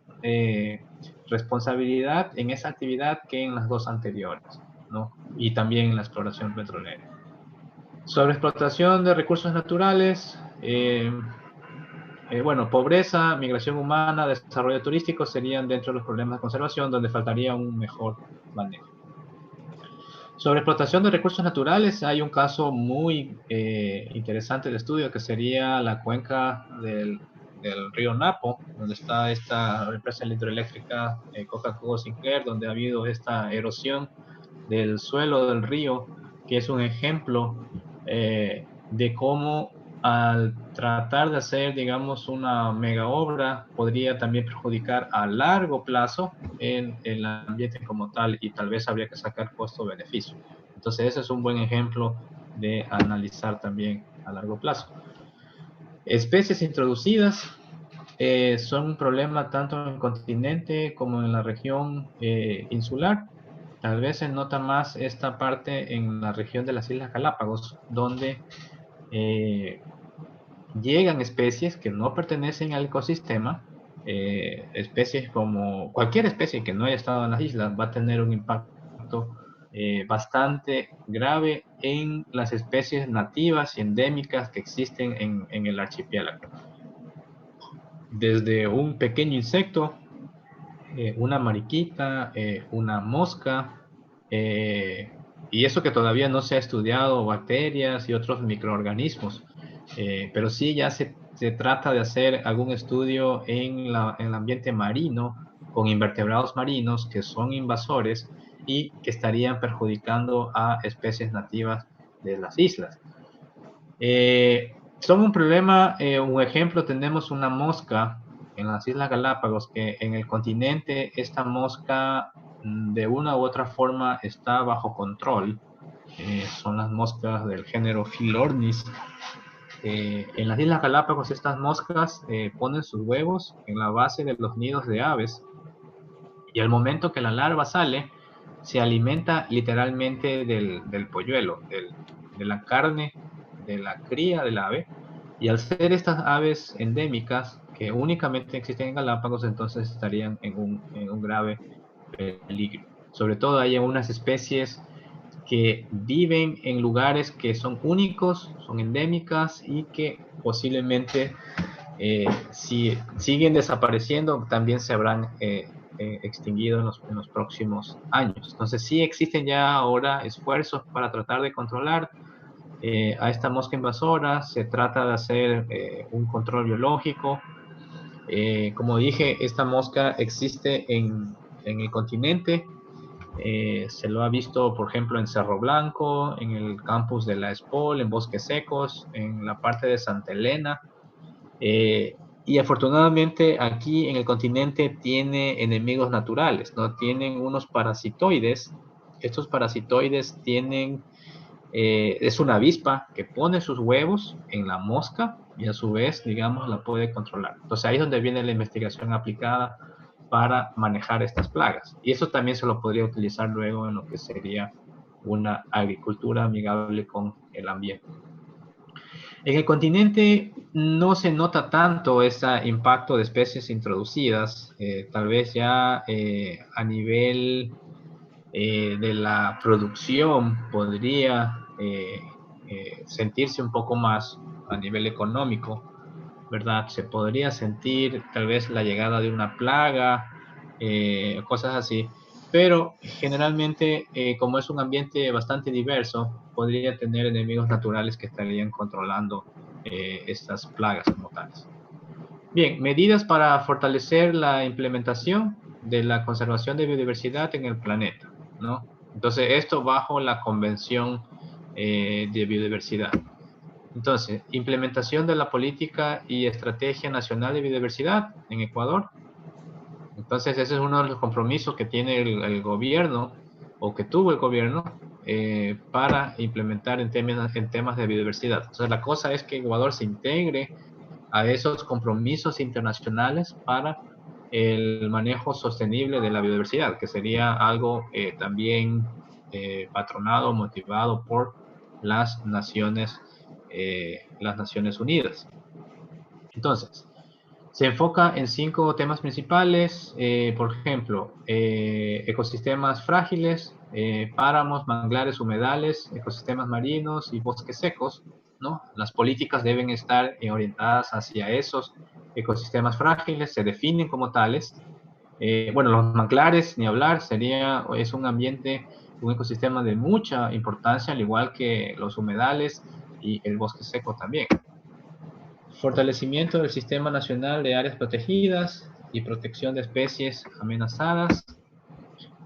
responsabilidad en esa actividad que en las dos anteriores, ¿no? Y también en la exploración petrolera. Sobre explotación de recursos naturales, bueno, pobreza, migración humana, desarrollo turístico serían dentro de los problemas de conservación donde faltaría un mejor manejo. Sobre explotación de recursos naturales, hay un caso muy interesante de estudio que sería la cuenca del río Napo, donde está esta empresa hidroeléctrica Coca-Cola Sinclair, donde ha habido esta erosión del suelo del río, que es un ejemplo de cómo al tratar de hacer, digamos, una mega obra, podría también perjudicar a largo plazo en el ambiente como tal, y tal vez habría que sacar costo-beneficio. Entonces ese es un buen ejemplo de analizar también a largo plazo. Especies introducidas son un problema tanto en el continente como en la región insular. Tal vez se nota más esta parte en la región de las Islas Galápagos, donde llegan especies que no pertenecen al ecosistema, especies como cualquier especie que no haya estado en las islas va a tener un impacto bastante grave en las especies nativas y endémicas que existen en el archipiélago. Desde un pequeño insecto, una mariquita, una mosca, y eso que todavía no se ha estudiado, bacterias y otros microorganismos, pero sí ya se trata de hacer algún estudio en el ambiente marino con invertebrados marinos que son invasores y que estarían perjudicando a especies nativas de las islas. son un problema. Un ejemplo, tenemos una mosca en las Islas Galápagos, que en el continente esta mosca de una u otra forma está bajo control. Son las moscas del género Philornis. En las Islas Galápagos estas moscas ponen sus huevos en la base de los nidos de aves, y al momento que la larva sale, se alimenta literalmente del polluelo, de la carne de la cría del ave. Y al ser estas aves endémicas que únicamente existen en Galápagos, entonces estarían en un grave peligro. Sobre todo hay unas especies que viven en lugares que son únicos, son endémicas, y que posiblemente, si siguen desapareciendo, también se habrán extinguido en los próximos años. Entonces sí existen ya ahora esfuerzos para tratar de controlar a esta mosca invasora. Se trata de hacer un control biológico. Como dije, esta mosca existe en el continente. Se lo ha visto, por ejemplo, en Cerro Blanco, en el campus de la ESPOL, en Bosques Secos, en la parte de Santa Elena. Y afortunadamente aquí en el continente tiene enemigos naturales, ¿no? Tienen unos parasitoides. Estos parasitoides tienen, es una avispa que pone sus huevos en la mosca y a su vez, digamos, la puede controlar. Entonces ahí es donde viene la investigación aplicada para manejar estas plagas. Y eso también se lo podría utilizar luego en lo que sería una agricultura amigable con el ambiente. En el continente no se nota tanto ese impacto de especies introducidas. Tal vez ya a nivel de la producción podría sentirse un poco más a nivel económico, ¿verdad? Se podría sentir tal vez la llegada de una plaga, cosas así, pero generalmente, como es un ambiente bastante diverso, podría tener enemigos naturales que estarían controlando estas plagas como tales. Bien, medidas para fortalecer la implementación de la conservación de biodiversidad en el planeta, ¿no? Entonces, esto bajo la Convención de Biodiversidad. Entonces, implementación de la política y estrategia nacional de biodiversidad en Ecuador. Entonces, ese es uno de los compromisos que tiene el gobierno, o que tuvo el gobierno, para implementar en temas de biodiversidad. Entonces, la cosa es que Ecuador se integre a esos compromisos internacionales para el manejo sostenible de la biodiversidad, que sería algo también patronado, motivado por las Naciones Unidas. Entonces, se enfoca en 5 temas principales, por ejemplo, ecosistemas frágiles, páramos, manglares, humedales, ecosistemas marinos y bosques secos, ¿no? Las políticas deben estar orientadas hacia esos ecosistemas frágiles, se definen como tales. Bueno, los manglares, ni hablar, es un ambiente, un ecosistema de mucha importancia, al igual que los humedales y el bosque seco también. Fortalecimiento del Sistema Nacional de Áreas Protegidas y protección de especies amenazadas.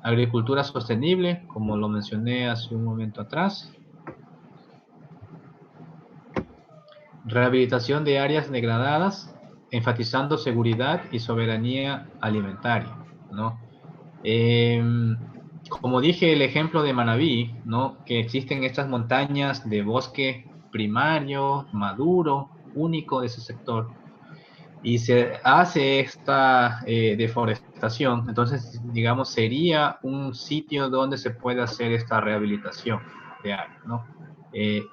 Agricultura sostenible, como lo mencioné hace un momento atrás. Rehabilitación de áreas degradadas, enfatizando seguridad y soberanía alimentaria, ¿no? Como dije, el ejemplo de Manabí, ¿no? Que existen estas montañas de bosque primario, maduro, único de ese sector, y se hace esta deforestación. Entonces, digamos, sería un sitio donde se puede hacer esta rehabilitación de áreas, ¿no?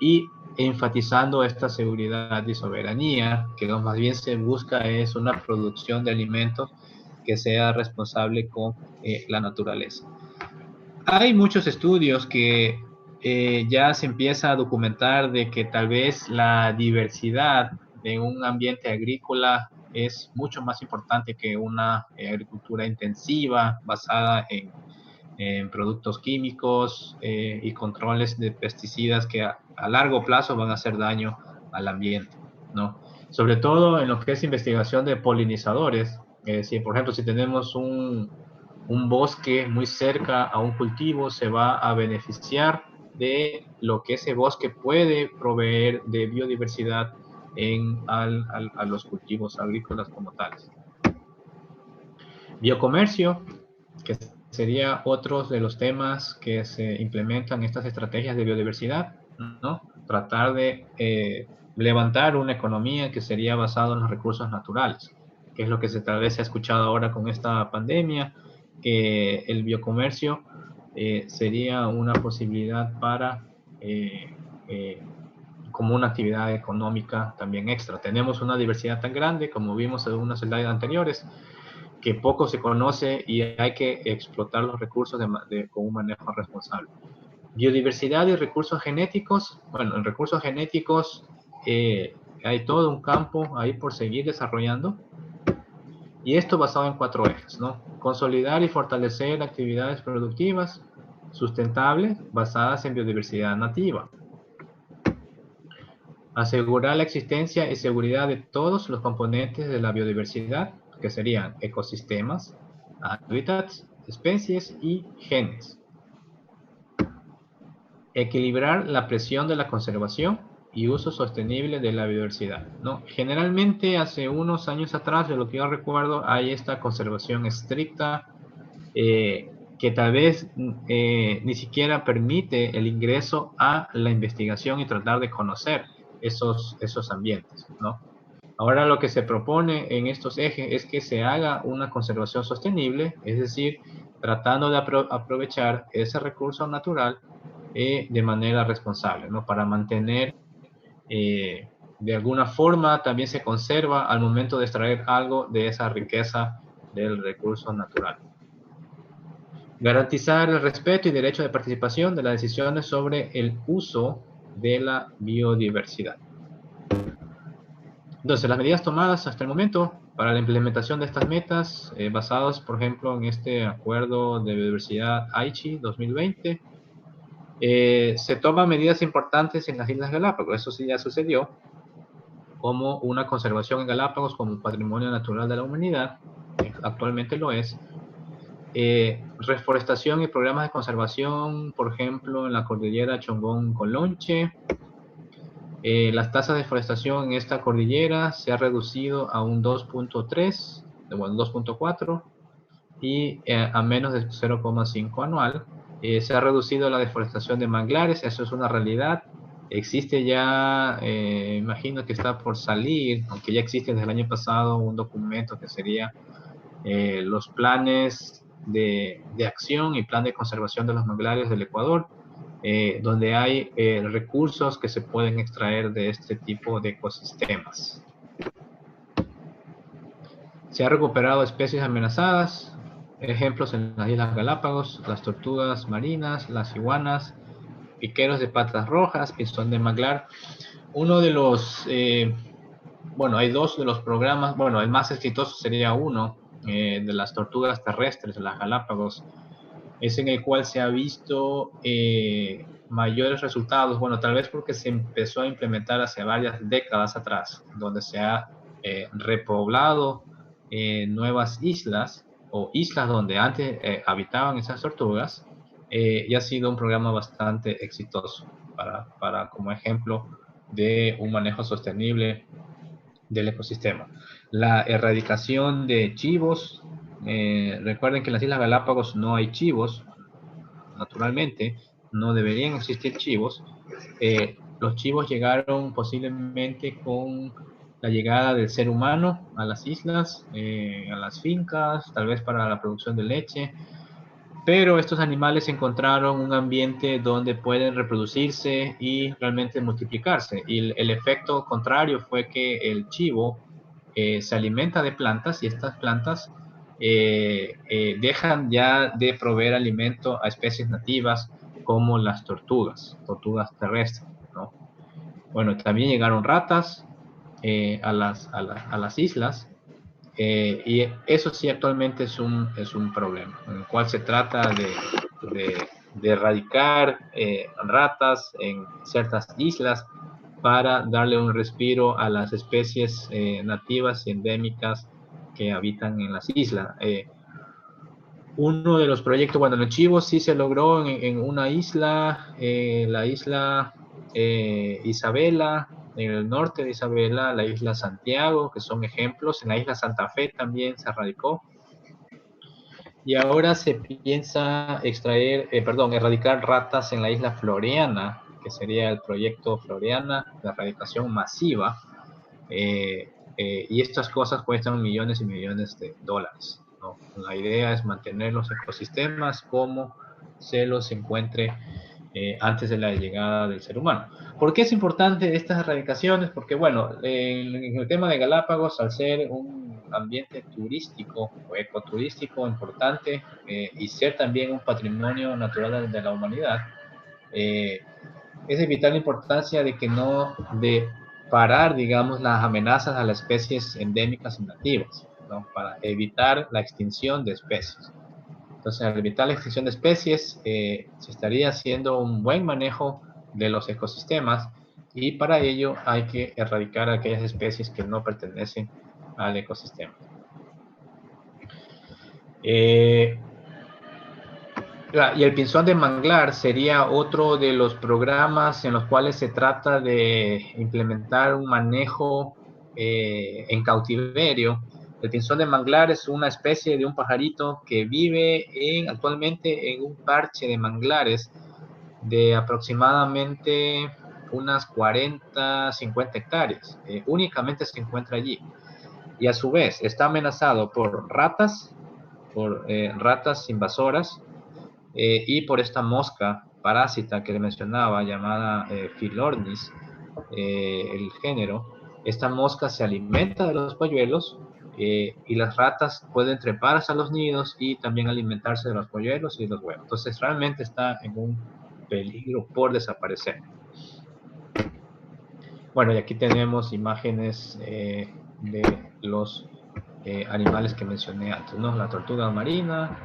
Y enfatizando esta seguridad y soberanía, que más bien se busca es una producción de alimentos que sea responsable con la naturaleza. Hay muchos estudios que ya se empieza a documentar de que tal vez la diversidad de un ambiente agrícola es mucho más importante que una agricultura intensiva basada en productos químicos y controles de pesticidas que a largo plazo van a hacer daño al ambiente, ¿no? Sobre todo en lo que es investigación de polinizadores. Si, por ejemplo, si tenemos un bosque muy cerca a un cultivo, se va a beneficiar de lo que ese bosque puede proveer de biodiversidad a los cultivos agrícolas como tales. Biocomercio, que sería otro de los temas que se implementan en estas estrategias de biodiversidad, ¿no? Tratar de levantar una economía que sería basada en los recursos naturales, que es lo que tal vez se ha escuchado ahora con esta pandemia, que el biocomercio sería una posibilidad para como una actividad económica también extra. Tenemos una diversidad tan grande, como vimos en unas slides anteriores, que poco se conoce y hay que explotar los recursos con un manejo responsable. Biodiversidad y recursos genéticos. Bueno, en recursos genéticos hay todo un campo ahí por seguir desarrollando. Y esto basado en 4 ejes, ¿no? Consolidar y fortalecer actividades productivas sustentables basadas en biodiversidad nativa. Asegurar la existencia y seguridad de todos los componentes de la biodiversidad, que serían ecosistemas, hábitats, especies y genes. Equilibrar la presión de la conservación y uso sostenible de la biodiversidad, ¿no? Generalmente, hace unos años atrás, de lo que yo recuerdo, hay esta conservación estricta que tal vez ni siquiera permite el ingreso a la investigación y tratar de conocer esos ambientes, ¿no? Ahora lo que se propone en estos ejes es que se haga una conservación sostenible, es decir, tratando de aprovechar ese recurso natural de manera responsable, ¿no? Para mantener, de alguna forma, también se conserva al momento de extraer algo de esa riqueza del recurso natural. Garantizar el respeto y derecho de participación de las decisiones sobre el uso de la biodiversidad. Entonces, las medidas tomadas hasta el momento para la implementación de estas metas, basadas, por ejemplo, en este acuerdo de biodiversidad Aichi 2020, se toman medidas importantes en las Islas Galápagos. Eso sí ya sucedió, como una conservación en Galápagos como un patrimonio natural de la humanidad, actualmente lo es. Reforestación y programas de conservación, por ejemplo, en la cordillera Chongón-Colonche. Las tasas de deforestación en esta cordillera se ha reducido a un 2.3, bueno, 2.4 y a menos de 0.5 anual. Se ha reducido la deforestación de manglares, eso es una realidad. Existe ya, imagino que está por salir, aunque ya existe desde el año pasado, un documento que sería los planes de acción y plan de conservación de los manglares del Ecuador, donde hay recursos que se pueden extraer de este tipo de ecosistemas. Se han recuperado especies amenazadas, ejemplos en las Islas Galápagos, las tortugas marinas, las iguanas, piqueros de patas rojas, pinzón de manglar. Uno de los, bueno, hay 2 de los programas, bueno, el más exitoso sería uno de las tortugas terrestres de las Galápagos, es en el cual se ha visto mayores resultados, bueno, tal vez porque se empezó a implementar hace varias décadas atrás, donde se ha repoblado nuevas islas o islas donde antes habitaban esas tortugas, y ha sido un programa bastante exitoso para como ejemplo de un manejo sostenible del ecosistema. La erradicación de chivos. Recuerden que en las Islas Galápagos no hay chivos, naturalmente, no deberían existir chivos. Los chivos llegaron posiblemente con la llegada del ser humano a las islas, a las fincas, tal vez para la producción de leche, pero estos animales encontraron un ambiente donde pueden reproducirse y realmente multiplicarse. Y el efecto contrario fue que el chivo se alimenta de plantas y estas plantas dejan ya de proveer alimento a especies nativas como las tortugas terrestres, ¿no? Bueno, también llegaron ratas a las islas, y eso sí actualmente es un problema, en el cual se trata de erradicar ratas en ciertas islas para darle un respiro a las especies nativas y endémicas que habitan en las islas. Uno de los proyectos, bueno, el chivo sí se logró en una isla, la isla Isabela, en el norte de Isabela, la isla Santiago, que son ejemplos. En la isla Santa Fe también se erradicó. Y ahora se piensa erradicar ratas en la isla Floreana, que sería el proyecto Floreana de erradicación masiva. Y estas cosas cuestan millones y millones de dólares, ¿no? La idea es mantener los ecosistemas como se los encuentre antes de la llegada del ser humano. ¿Por qué es importante estas erradicaciones? Porque, bueno, en el tema de Galápagos, al ser un ambiente turístico o ecoturístico importante y ser también un patrimonio natural de la humanidad, es de vital importancia de que no, de parar, digamos, las amenazas a las especies endémicas y nativas, ¿no? Para evitar la extinción de especies. Entonces, al evitar la extinción de especies, se estaría haciendo un buen manejo de los ecosistemas y para ello hay que erradicar aquellas especies que no pertenecen al ecosistema. Y el pinzón de manglar sería otro de los programas en los cuales se trata de implementar un manejo en cautiverio. El pinzón de manglar es una especie de un pajarito que vive actualmente en un parche de manglares de aproximadamente unas 40, 50 hectáreas. Únicamente se encuentra allí. Y a su vez está amenazado por ratas invasoras, y por esta mosca parásita que le mencionaba, llamada Philornis, el género. Esta mosca se alimenta de los polluelos y las ratas pueden trepar hasta los nidos y también alimentarse de los polluelos y los huevos. Entonces realmente está en un peligro por desaparecer. Bueno, y aquí tenemos imágenes de los animales que mencioné antes, ¿no? La tortuga marina,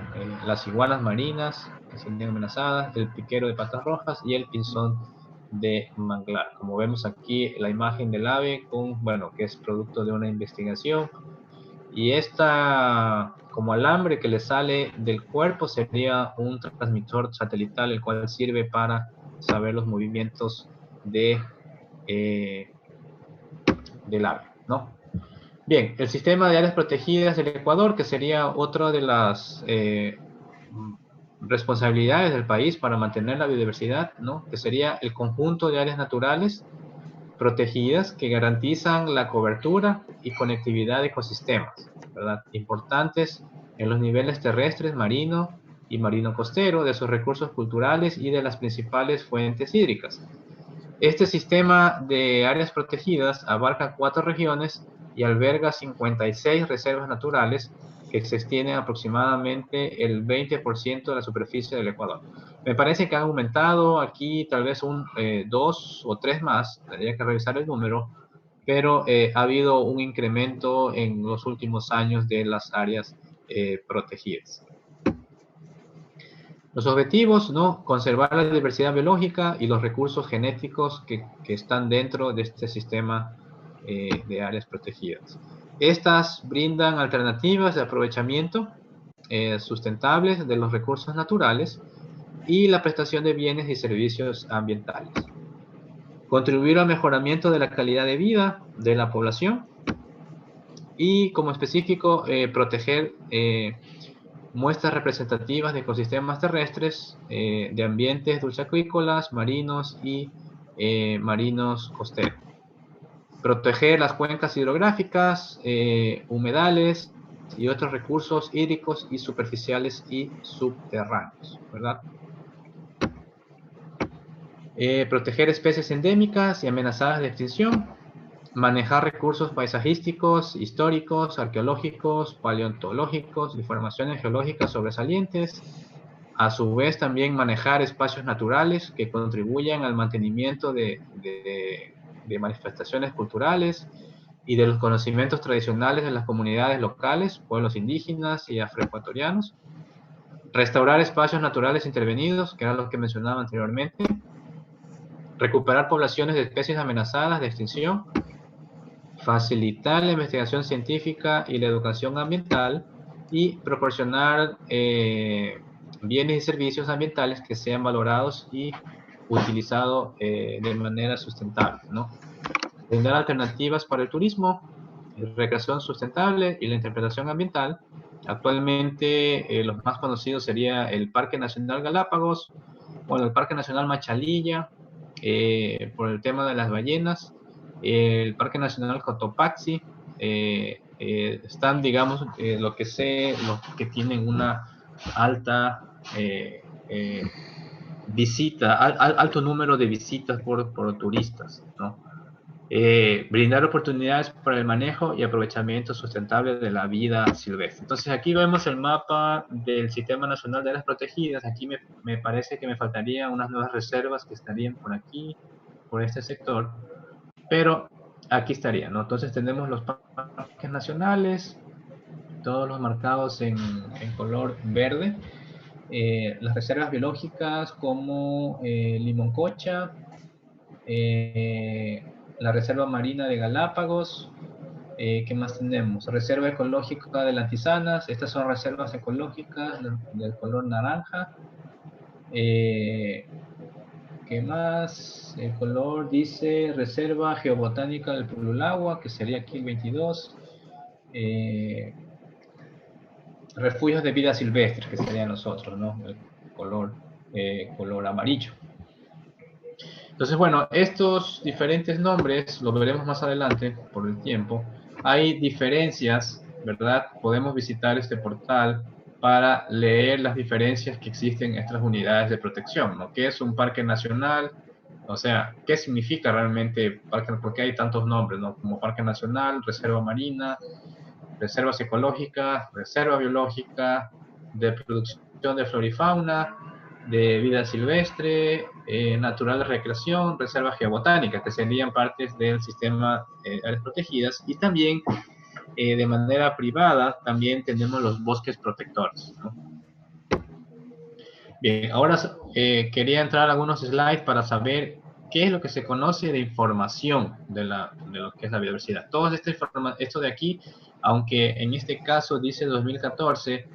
las iguanas marinas, que se ven amenazadas, el piquero de patas rojas y el pinzón de manglar. Como vemos aquí la imagen del ave que es producto de una investigación. Y esta, como alambre que le sale del cuerpo, sería un transmisor satelital, el cual sirve para saber los movimientos del ave, ¿no? Bien, el sistema de áreas protegidas del Ecuador, que sería otra de las responsabilidades del país para mantener la biodiversidad, ¿no? Que sería el conjunto de áreas naturales protegidas que garantizan la cobertura y conectividad de ecosistemas, ¿verdad? Importantes en los niveles terrestres, marino y marino costero, de sus recursos culturales y de las principales fuentes hídricas. Este sistema de áreas protegidas abarca 4 regiones y alberga 56 reservas naturales que se extienden aproximadamente el 20% de la superficie del Ecuador. Me parece que han aumentado aquí tal vez 2 o 3 más, tendría que revisar el número, pero ha habido un incremento en los últimos años de las áreas protegidas. Los objetivos, ¿no? Conservar la diversidad biológica y los recursos genéticos que están dentro de este sistema de áreas protegidas. Estas brindan alternativas de aprovechamiento sustentables de los recursos naturales y la prestación de bienes y servicios ambientales. Contribuir al mejoramiento de la calidad de vida de la población y, como específico, proteger muestras representativas de ecosistemas terrestres, de ambientes dulceacuícolas, marinos y marinos costeros. Proteger las cuencas hidrográficas, humedales y otros recursos hídricos y superficiales y subterráneos, ¿verdad? Proteger especies endémicas y amenazadas de extinción. Manejar recursos paisajísticos, históricos, arqueológicos, paleontológicos y formaciones geológicas sobresalientes. A su vez, también manejar espacios naturales que contribuyan al mantenimiento de manifestaciones culturales y de los conocimientos tradicionales de las comunidades locales, pueblos indígenas y afroecuatorianos. Restaurar espacios naturales intervenidos, que era lo que mencionaba anteriormente. Recuperar poblaciones de especies amenazadas de extinción. Facilitar la investigación científica y la educación ambiental y proporcionar bienes y servicios ambientales que sean valorados y utilizados de manera sustentable, ¿no? brindar alternativas para el turismo, recreación sustentable y la interpretación ambiental. Actualmente los más conocidos sería el Parque Nacional Galápagos, bueno, el Parque Nacional Machalilla, por el tema de las ballenas, el Parque Nacional Cotopaxi, están, digamos, lo que sé, los que tienen una alta visita, alto número de visitas por turistas, ¿no? Brindar oportunidades para el manejo y aprovechamiento sustentable de la vida silvestre. Entonces aquí vemos el mapa del Sistema Nacional de Áreas Protegidas. Aquí me parece que me faltaría unas nuevas reservas que estarían por aquí, por este sector, pero aquí estaría, ¿no? Entonces tenemos los parques nacionales, todos los marcados en color verde. Las reservas biológicas como Limoncocha, la Reserva Marina de Galápagos, ¿qué más tenemos? Reserva Ecológica de Lantizanas, estas son reservas ecológicas del color naranja. ¿Qué más? El color dice Reserva Geobotánica del Pululagua, que sería aquí el 22. Refugios de vida silvestre, que serían los otros, ¿no? El color amarillo. Entonces, bueno, estos diferentes nombres, lo veremos más adelante por el tiempo. Hay diferencias, ¿verdad? Podemos visitar este portal para leer las diferencias que existen en estas unidades de protección, ¿no? ¿Qué es un parque nacional? O sea, ¿qué significa realmente parque? Porque hay tantos nombres, ¿no? Como parque nacional, reserva marina, reservas ecológicas, reserva biológica, de producción de flora y fauna, de vida silvestre, natural de recreación, reservas geobotánicas, que serían partes del sistema de áreas protegidas, y también de manera privada también tenemos los bosques protectores, ¿no? Bien, ahora quería entrar a algunos slides para saber qué es lo que se conoce de información de lo que es la biodiversidad. Todo esto de aquí, aunque en este caso dice 2014,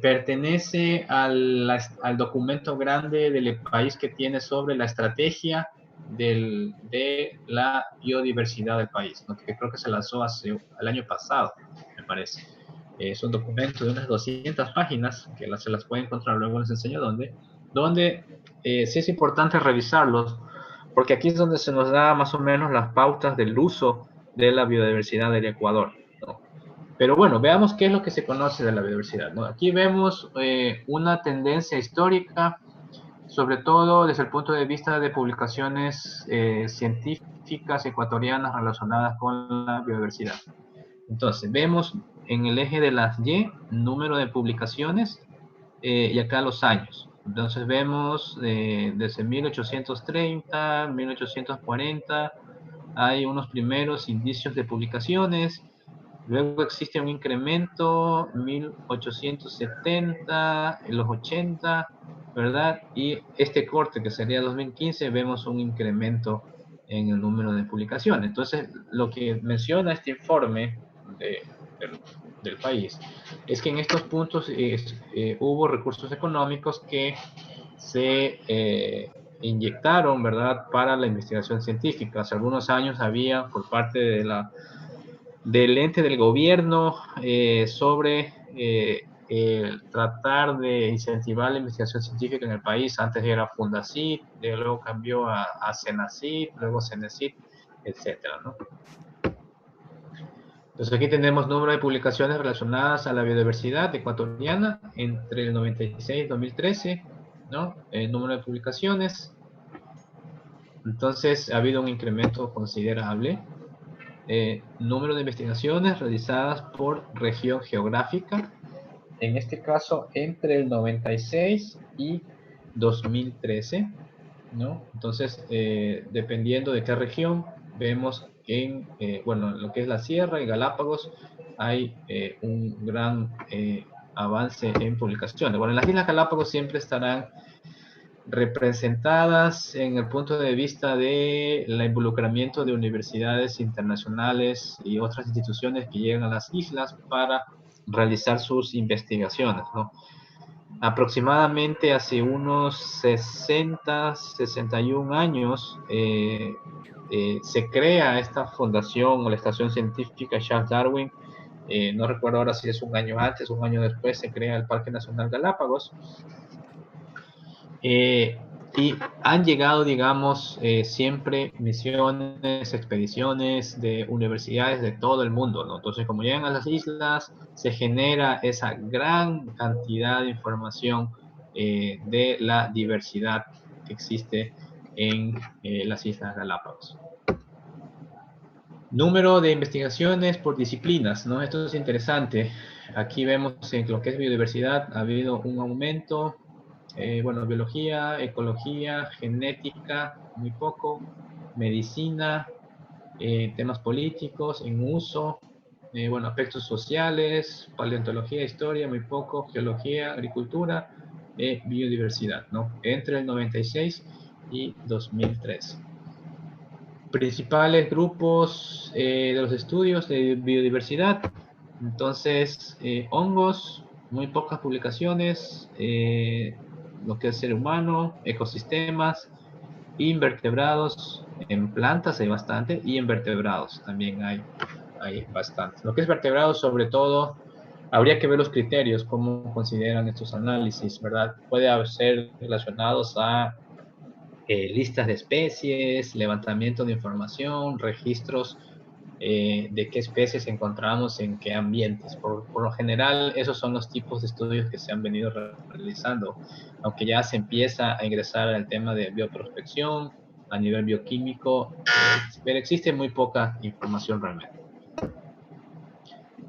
pertenece al documento grande del país que tiene sobre la estrategia de la biodiversidad del país, ¿no? Que creo que se lanzó el año pasado, me parece. Es un documento de unas 200 páginas, que se las pueden encontrar, luego les enseño donde sí es importante revisarlos, porque aquí es donde se nos da más o menos las pautas del uso de la biodiversidad del Ecuador, ¿no? Pero bueno, veamos qué es lo que se conoce de la biodiversidad, ¿no? Aquí vemos una tendencia histórica, sobre todo desde el punto de vista de publicaciones científicas ecuatorianas relacionadas con la biodiversidad. Entonces, vemos en el eje de las Y, número de publicaciones, y acá los años. Entonces vemos desde 1830, 1840, hay unos primeros indicios de publicaciones. Luego existe un incremento, 1870, en los 80, ¿verdad? Y este corte, que sería 2015, vemos un incremento en el número de publicaciones. Entonces, lo que menciona este informe del país es que en estos puntos hubo recursos económicos que se inyectaron, ¿verdad?, para la investigación científica. Hace algunos años había, por parte del ente del gobierno, sobre tratar de incentivar la investigación científica en el país. Antes era Fundacit, luego cambió a Cenacit, luego Cenecit, etcétera, ¿no? Entonces aquí tenemos número de publicaciones relacionadas a la biodiversidad ecuatoriana entre el 96 y 2013, ¿no? El número de publicaciones. Entonces ha habido un incremento considerable. Número de investigaciones realizadas por región geográfica, en este caso entre el 96 y 2013, ¿no? Entonces, dependiendo de qué región, vemos bueno, lo que es la Sierra y Galápagos, hay un gran avance en publicaciones. Bueno, en las Islas Galápagos siempre estarán representadas en el punto de vista de el involucramiento de universidades internacionales y otras instituciones que llegan a las islas para realizar sus investigaciones, ¿no? aproximadamente hace unos 60, 61 años, se crea esta fundación o la estación científica Charles Darwin. No recuerdo ahora si es un año antes, un año después se crea el Parque Nacional Galápagos. Y han llegado, digamos, siempre misiones, expediciones de universidades de todo el mundo, ¿no? Entonces, como llegan a las islas, se genera esa gran cantidad de información de la diversidad que existe en las Islas Galápagos. Número de investigaciones por disciplinas, ¿no? Esto es interesante. Aquí vemos en lo que es biodiversidad ha habido un aumento. Bueno, biología, ecología, genética, muy poco, medicina, temas políticos en uso, bueno, aspectos sociales, paleontología, historia, muy poco, geología, agricultura, biodiversidad, ¿no? Entre el 96 y 2003. Principales grupos de los estudios de biodiversidad. Entonces, hongos, muy pocas publicaciones, lo que es ser humano, ecosistemas, invertebrados, en plantas hay bastante, y en vertebrados también hay bastante. Lo que es vertebrados, sobre todo, habría que ver los criterios, cómo consideran estos análisis, ¿verdad? Puede ser relacionados a listas de especies, levantamiento de información, registros de qué especies encontramos en qué ambientes. Por lo general, esos son los tipos de estudios que se han venido realizando, aunque ya se empieza a ingresar al tema de bioprospección a nivel bioquímico, pero existe muy poca información realmente.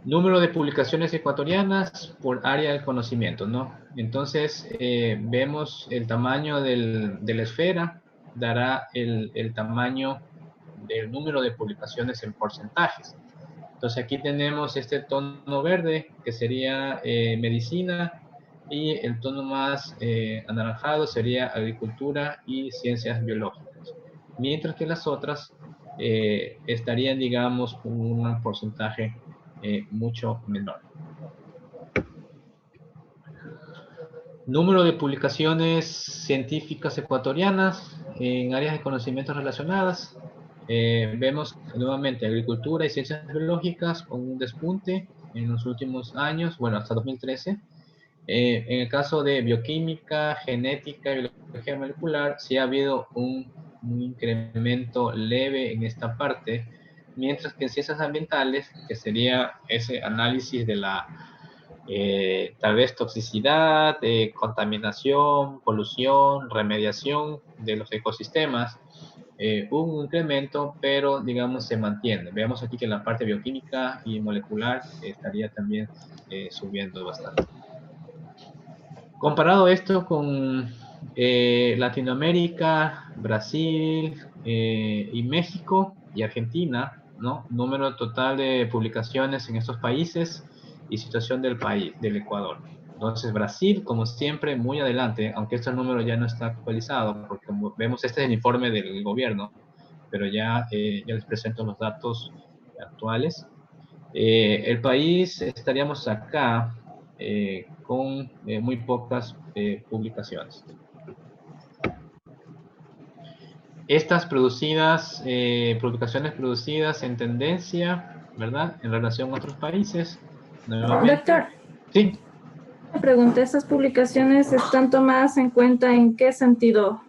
Número de publicaciones ecuatorianas por área del conocimiento, ¿no? Entonces, vemos el tamaño de la esfera, dará el tamaño del número de publicaciones en porcentajes. Entonces, aquí tenemos este tono verde, que sería medicina, y el tono más anaranjado sería agricultura y ciencias biológicas. Mientras que las otras estarían, digamos, con un porcentaje mucho menor. Número de publicaciones científicas ecuatorianas en áreas de conocimientos relacionadas. Vemos nuevamente agricultura y ciencias biológicas con un despunte en los últimos años, bueno, hasta 2013. En el caso de bioquímica, genética y biología molecular, sí ha habido un incremento leve en esta parte, mientras que en ciencias ambientales, que sería ese análisis de la tal vez toxicidad, contaminación, polución, remediación de los ecosistemas, hubo un incremento, pero digamos se mantiene. Veamos aquí que la parte bioquímica y molecular estaría también subiendo bastante. Comparado esto con Latinoamérica, Brasil y México y Argentina, ¿no? Número total de publicaciones en estos países y situación del país, del Ecuador. Entonces, Brasil, como siempre, muy adelante, aunque este número ya no está actualizado, porque como vemos, este es el informe del gobierno, pero ya les presento los datos actuales. El país, estaríamos acá con muy pocas publicaciones. Estas producidas, publicaciones producidas en tendencia, ¿verdad? En relación a otros países. Doctor, sí. me pregunté, ¿estas publicaciones están tomadas en cuenta en qué sentido?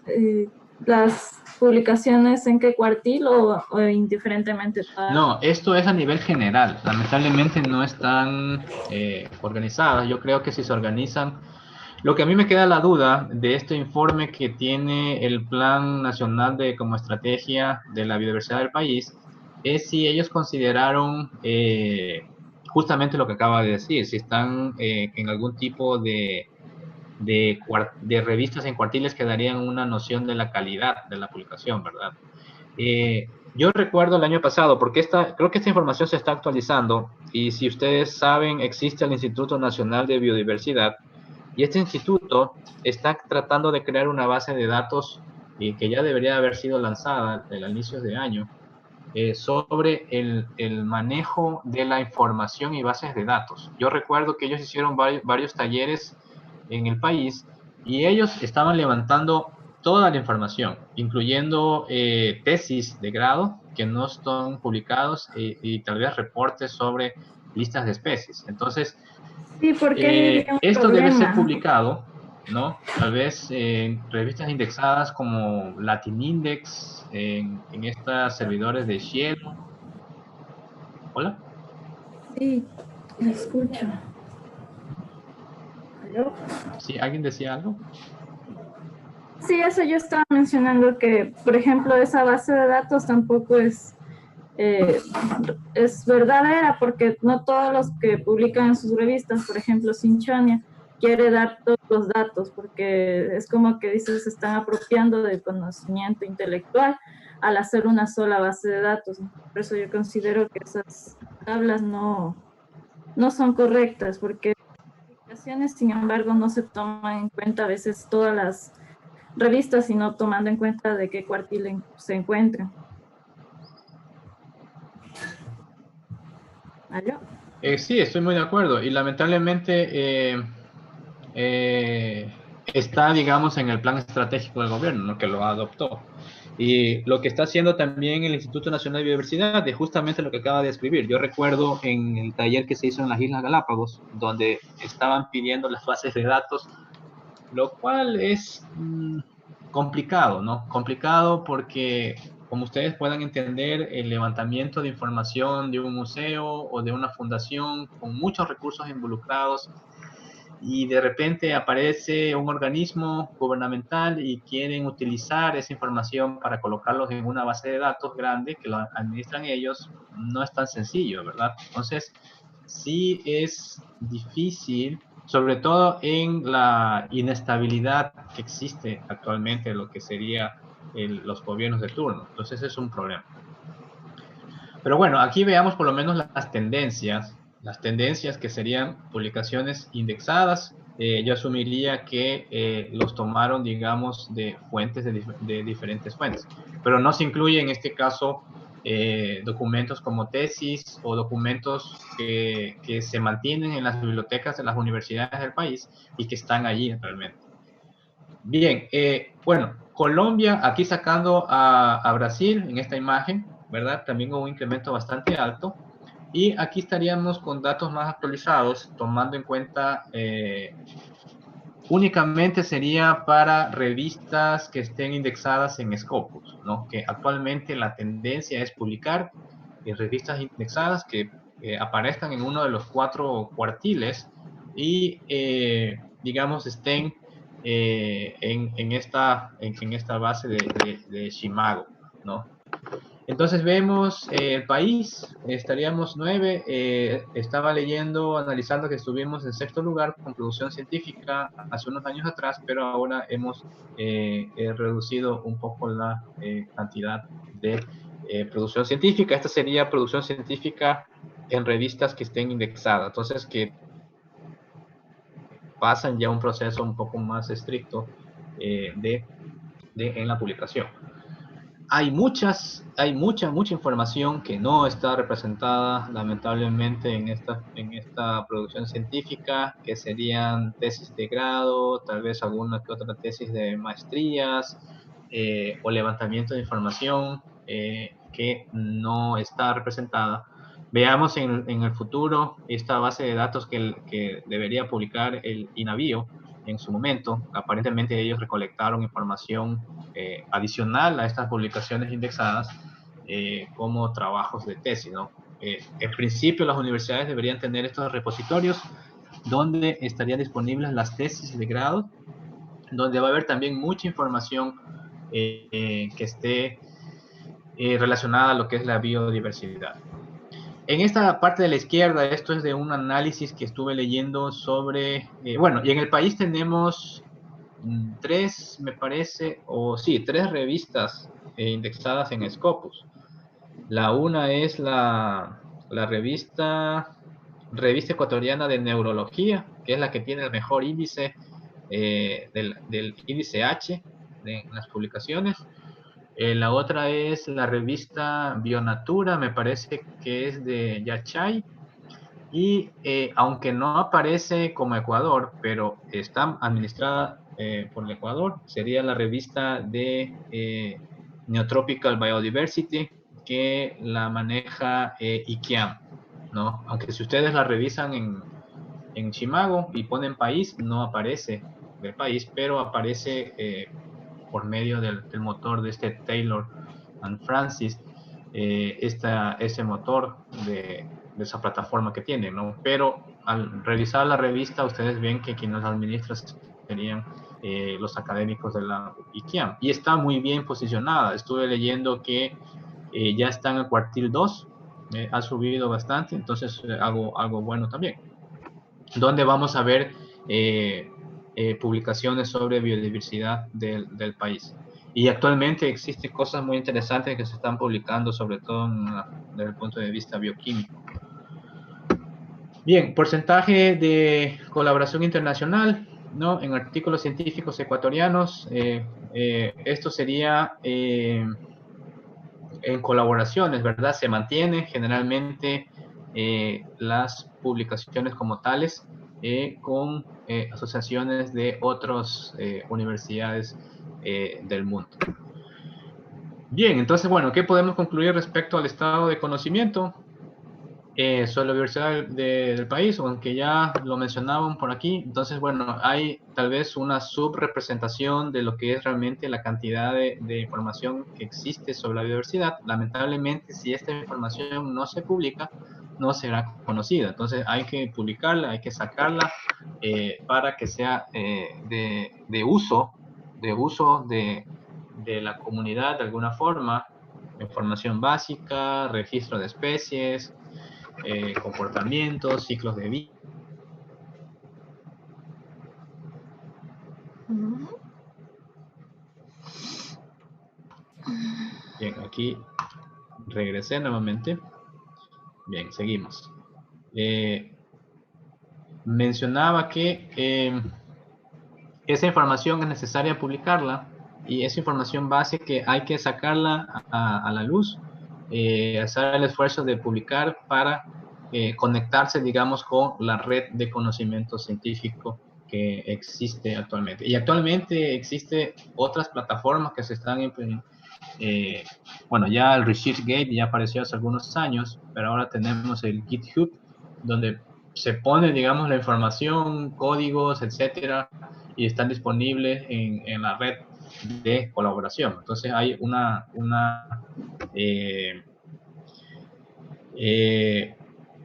¿Las publicaciones en qué cuartil o indiferentemente? No, esto es a nivel general. Lamentablemente no están organizadas. Yo creo que si se organizan. Lo que a mí me queda la duda de este informe que tiene el Plan Nacional de como estrategia de la biodiversidad del país es si ellos consideraron justamente lo que acaba de decir, si están en algún tipo de revistas en cuartiles que darían una noción de la calidad de la publicación, ¿verdad? Yo recuerdo el año pasado, porque creo que esta información se está actualizando y si ustedes saben, existe el Instituto Nacional de Biodiversidad y este instituto está tratando de crear una base de datos que ya debería haber sido lanzada a inicios de año sobre el manejo de la información y bases de datos. Yo recuerdo que ellos hicieron varios talleres en el país y ellos estaban levantando toda la información, incluyendo tesis de grado que no están publicados y tal vez reportes sobre listas de especies. Entonces, Sí, porque ahí iría un esto debe ser problema. publicado, ¿no? Tal vez en revistas indexadas como Latin Index, en estas servidores de Cielo. ¿Hola? Sí, la escucho. ¿Aló? ¿Sí? ¿Alguien decía algo? Sí, eso yo estaba mencionando que, por ejemplo, esa base de datos tampoco es verdadera porque no todos los que publican en sus revistas, por ejemplo, Sinchonia, quiere dar todos los datos porque es como que dices, se están apropiando del conocimiento intelectual al hacer una sola base de datos. Por eso yo considero que esas tablas no son correctas porque publicaciones, sin embargo, no se toman en cuenta a veces todas las revistas, sino tomando en cuenta de qué cuartil se encuentran. ¿Aló? Sí, estoy muy de acuerdo y lamentablemente está, digamos, en el plan estratégico del gobierno, ¿no? Que lo adoptó. Y lo que está haciendo también el Instituto Nacional de Biodiversidad es justamente lo que acaba de escribir. Yo recuerdo en el taller que se hizo en las Islas Galápagos, donde estaban pidiendo las bases de datos, lo cual es complicado, ¿no? Complicado porque, como ustedes puedan entender, el levantamiento de información de un museo o de una fundación con muchos recursos involucrados y de repente aparece un organismo gubernamental y quieren utilizar esa información para colocarlos en una base de datos grande que lo administran ellos, no es tan sencillo, ¿verdad? Entonces, sí es difícil, sobre todo en la inestabilidad que existe actualmente en lo que sería los gobiernos de turno. Entonces, es un problema. Pero bueno, aquí veamos por lo menos las tendencias que serían publicaciones indexadas. Yo asumiría que los tomaron, digamos, de fuentes, de diferentes fuentes, pero no se incluye en este caso documentos como tesis o documentos que se mantienen en las bibliotecas de las universidades del país y que están allí realmente. Bien, bueno, Colombia, aquí sacando a Brasil en esta imagen, ¿verdad? También hubo un incremento bastante alto. Y aquí estaríamos con datos más actualizados, tomando en cuenta, únicamente sería para revistas que estén indexadas en Scopus, ¿no? Que actualmente la tendencia es publicar en revistas indexadas que aparezcan en uno de los 4 cuartiles y, digamos, estén en esta base de Shimago, ¿no? Entonces vemos el país, estaríamos 9, estaba leyendo, analizando que estuvimos en 6º lugar con producción científica hace unos años atrás, pero ahora hemos reducido un poco la cantidad de producción científica. Esta sería producción científica en revistas que estén indexadas, entonces que pasan ya un proceso un poco más estricto en la publicación. Hay mucha información que no está representada, lamentablemente, en esta producción científica, que serían tesis de grado, tal vez alguna que otra tesis de maestrías, o levantamiento de información que no está representada. Veamos en el futuro esta base de datos que debería publicar el INABIO en su momento. Aparentemente ellos recolectaron información adicional a estas publicaciones indexadas como trabajos de tesis, ¿no? En principio las universidades deberían tener estos repositorios donde estarían disponibles las tesis de grado, donde va a haber también mucha información que esté relacionada a lo que es la biodiversidad. En esta parte de la izquierda, esto es de un análisis que estuve leyendo sobre, bueno, y en el país tenemos 3, me parece, o sí, 3 revistas indexadas en Scopus. La una es la revista Ecuatoriana de Neurología, que es la que tiene el mejor índice del índice H en las publicaciones. La otra es la revista Bionatura, me parece que es de Yachay. Y aunque no aparece como Ecuador, pero está administrada por el Ecuador, sería la revista de Neotropical Biodiversity, que la maneja ICIAM, ¿no? Aunque si ustedes la revisan en Chimago y ponen país, no aparece del país, pero aparece por medio del motor de este Taylor and Francis, ese motor de esa plataforma que tienen, ¿no? Pero al revisar la revista, ustedes ven que quienes administran serían los académicos de la ICIAM. Y está muy bien posicionada. Estuve leyendo que ya está en el cuartil 2, ha subido bastante, entonces algo bueno también. Donde vamos a ver publicaciones sobre biodiversidad del país. Y actualmente existen cosas muy interesantes que se están publicando, sobre todo desde el punto de vista bioquímico. Bien, porcentaje de colaboración internacional, ¿no? En artículos científicos ecuatorianos, esto sería en colaboraciones, ¿verdad? Se mantiene generalmente las publicaciones como tales con asociaciones de otras universidades del mundo. Bien, entonces, bueno, ¿qué podemos concluir respecto al estado de conocimiento sobre la diversidad del país? Aunque ya lo mencionaban por aquí, entonces, bueno, hay tal vez una subrepresentación de lo que es realmente la cantidad de información que existe sobre la biodiversidad. Lamentablemente, si esta información no se publica, no será conocida. Entonces, hay que publicarla, hay que sacarla para que sea de uso de la comunidad de alguna forma, información básica, registro de especies, comportamientos, ciclos de vida. Bien, aquí regresé nuevamente. Bien, seguimos. Mencionaba que esa información es necesaria publicarla y esa información base que hay que sacarla a la luz, hacer el esfuerzo de publicar para conectarse, digamos, con la red de conocimiento científico que existe actualmente. Y actualmente existe otras plataformas que se están bueno, ya el ResearchGate ya apareció hace algunos años, pero ahora tenemos el GitHub, donde se pone, digamos, la información, códigos, etcétera, y están disponibles en la red de colaboración. Entonces hay una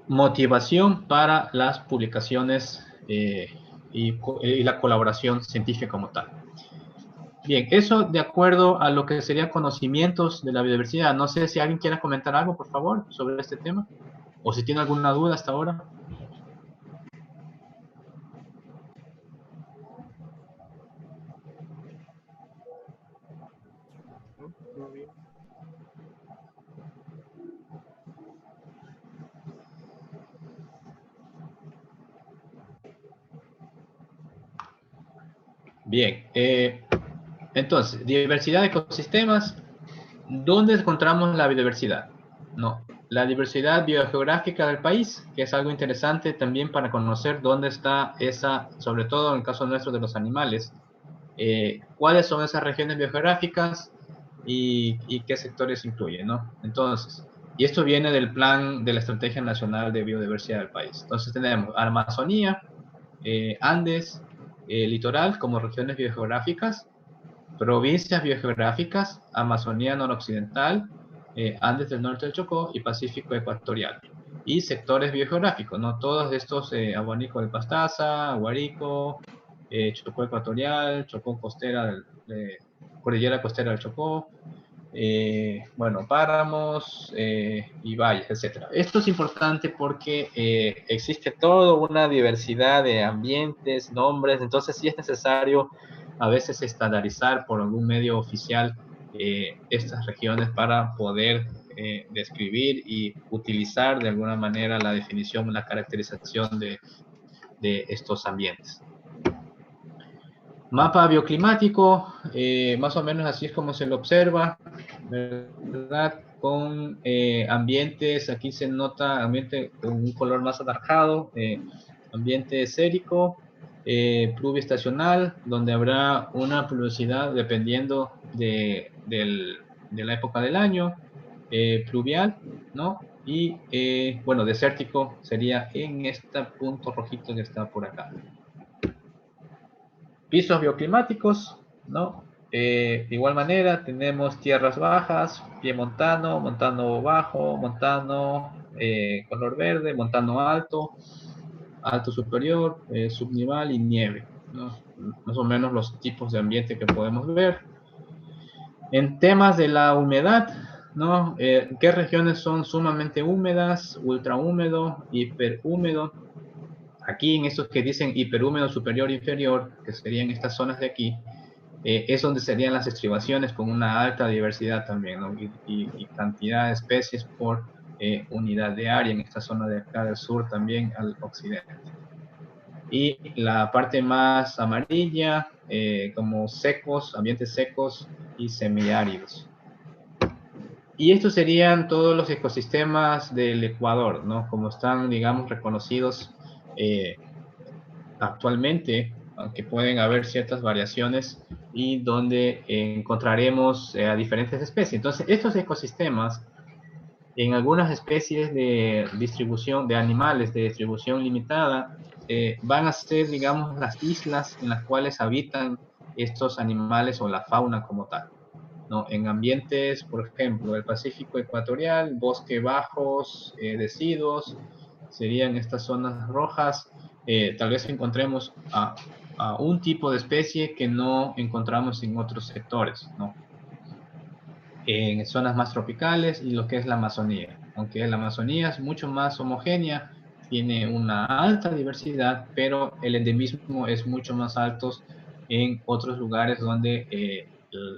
motivación para las publicaciones y la colaboración científica como tal. Bien, eso de acuerdo a lo que serían conocimientos de la biodiversidad. No sé si alguien quiera comentar algo, por favor, sobre este tema, o si tiene alguna duda hasta ahora. Bien, entonces, diversidad de ecosistemas. ¿Dónde encontramos la biodiversidad? No, la diversidad biogeográfica del país, que es algo interesante también para conocer dónde está esa, sobre todo en el caso nuestro de los animales, cuáles son esas regiones biogeográficas y qué sectores incluyen, ¿no? Entonces, y esto viene del plan de la Estrategia Nacional de Biodiversidad del país. Entonces tenemos Amazonía, Andes, litoral como regiones biogeográficas, provincias biogeográficas, Amazonía noroccidental, Andes del norte del Chocó y Pacífico ecuatorial. Y sectores biogeográficos, ¿no? Todos estos, Abanico del Pastaza, Guarico, Chocó ecuatorial, Chocó costera, Cordillera Costera del Chocó, bueno, páramos y valles, etc. Esto es importante porque existe toda una diversidad de ambientes, nombres, entonces sí es necesario a veces estandarizar por algún medio oficial estas regiones para poder describir y utilizar de alguna manera la definición, la caracterización de estos ambientes. Mapa bioclimático, más o menos así es como se lo observa. ¿verdad? Con ambientes, aquí se nota ambiente con un color más anaranjado, ambiente sérico, pluvioestacional, donde habrá una pluviosidad dependiendo de la época del año, pluvial, ¿no? Y, bueno, desértico sería en este punto rojito que está por acá. Pisos bioclimáticos, ¿no? De igual manera tenemos tierras bajas, piemontano, montano bajo, montano color verde, montano alto, alto superior, subnival y nieve, ¿no? Más o menos los tipos de ambiente que podemos ver. En temas de la humedad, ¿no? ¿Qué regiones son sumamente húmedas, ultrahúmedo, hiperhúmedo? Aquí en estos que dicen hiperhúmedo superior e inferior, que serían estas zonas de aquí, es donde serían las estribaciones con una alta diversidad también, ¿no? y cantidad de especies por unidad de área en esta zona de acá del sur también al occidente. Y la parte más amarilla, como secos, ambientes secos y semiáridos. Y estos serían todos los ecosistemas del Ecuador, ¿no? Como están, digamos, reconocidos actualmente, aunque pueden haber ciertas variaciones y donde encontraremos a diferentes especies. Entonces, estos ecosistemas, en algunas especies de distribución, de animales de distribución limitada, van a ser, digamos, las islas en las cuales habitan estos animales o la fauna como tal, ¿no? En ambientes, por ejemplo, el Pacífico ecuatorial, bosques bajos, deciduos, serían estas zonas rojas. Tal vez encontremos a un tipo de especie que no encontramos en otros sectores, ¿no? En zonas más tropicales y lo que es la Amazonía. Aunque la Amazonía es mucho más homogénea, tiene una alta diversidad, pero el endemismo es mucho más alto en otros lugares donde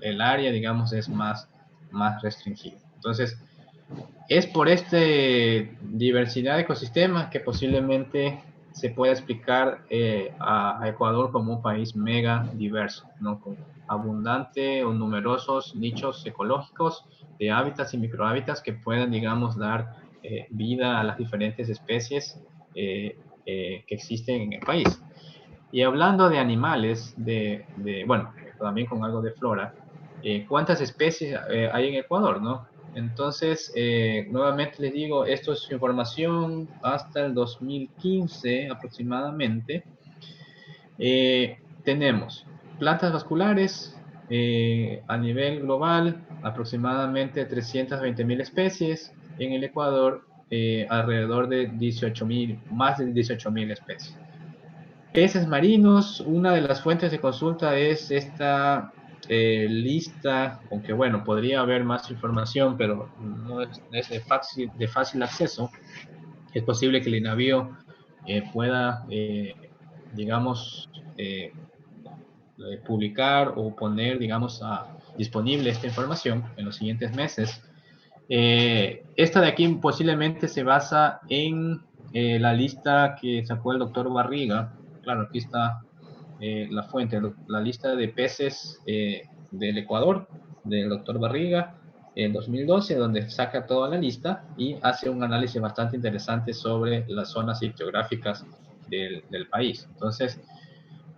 el área, digamos, es más restringida. Entonces, es por esta diversidad de ecosistemas que posiblemente se pueda explicar a Ecuador como un país mega diverso, ¿no? Con abundante o numerosos nichos ecológicos de hábitats y microhábitats que puedan, digamos, dar vida a las diferentes especies que existen en el país. Y hablando de animales, bueno, también con algo de flora, ¿cuántas especies hay en Ecuador, no? Entonces, nuevamente les digo, esto es información hasta el 2015 aproximadamente. Tenemos plantas vasculares a nivel global, aproximadamente 320.000 especies. En el Ecuador, alrededor de 18.000, más de 18.000 especies. Peces marinos, una de las fuentes de consulta es esta lista, aunque bueno, podría haber más información, pero no es de fácil acceso. Es posible que el INAVIO pueda, digamos, publicar o poner, digamos, disponible esta información en los siguientes meses. Esta de aquí posiblemente se basa en la lista que sacó el doctor Barriga. Claro, aquí está la fuente, la lista de peces del Ecuador, del doctor Barriga, en 2012, donde saca toda la lista y hace un análisis bastante interesante sobre las zonas geográficas del país. Entonces,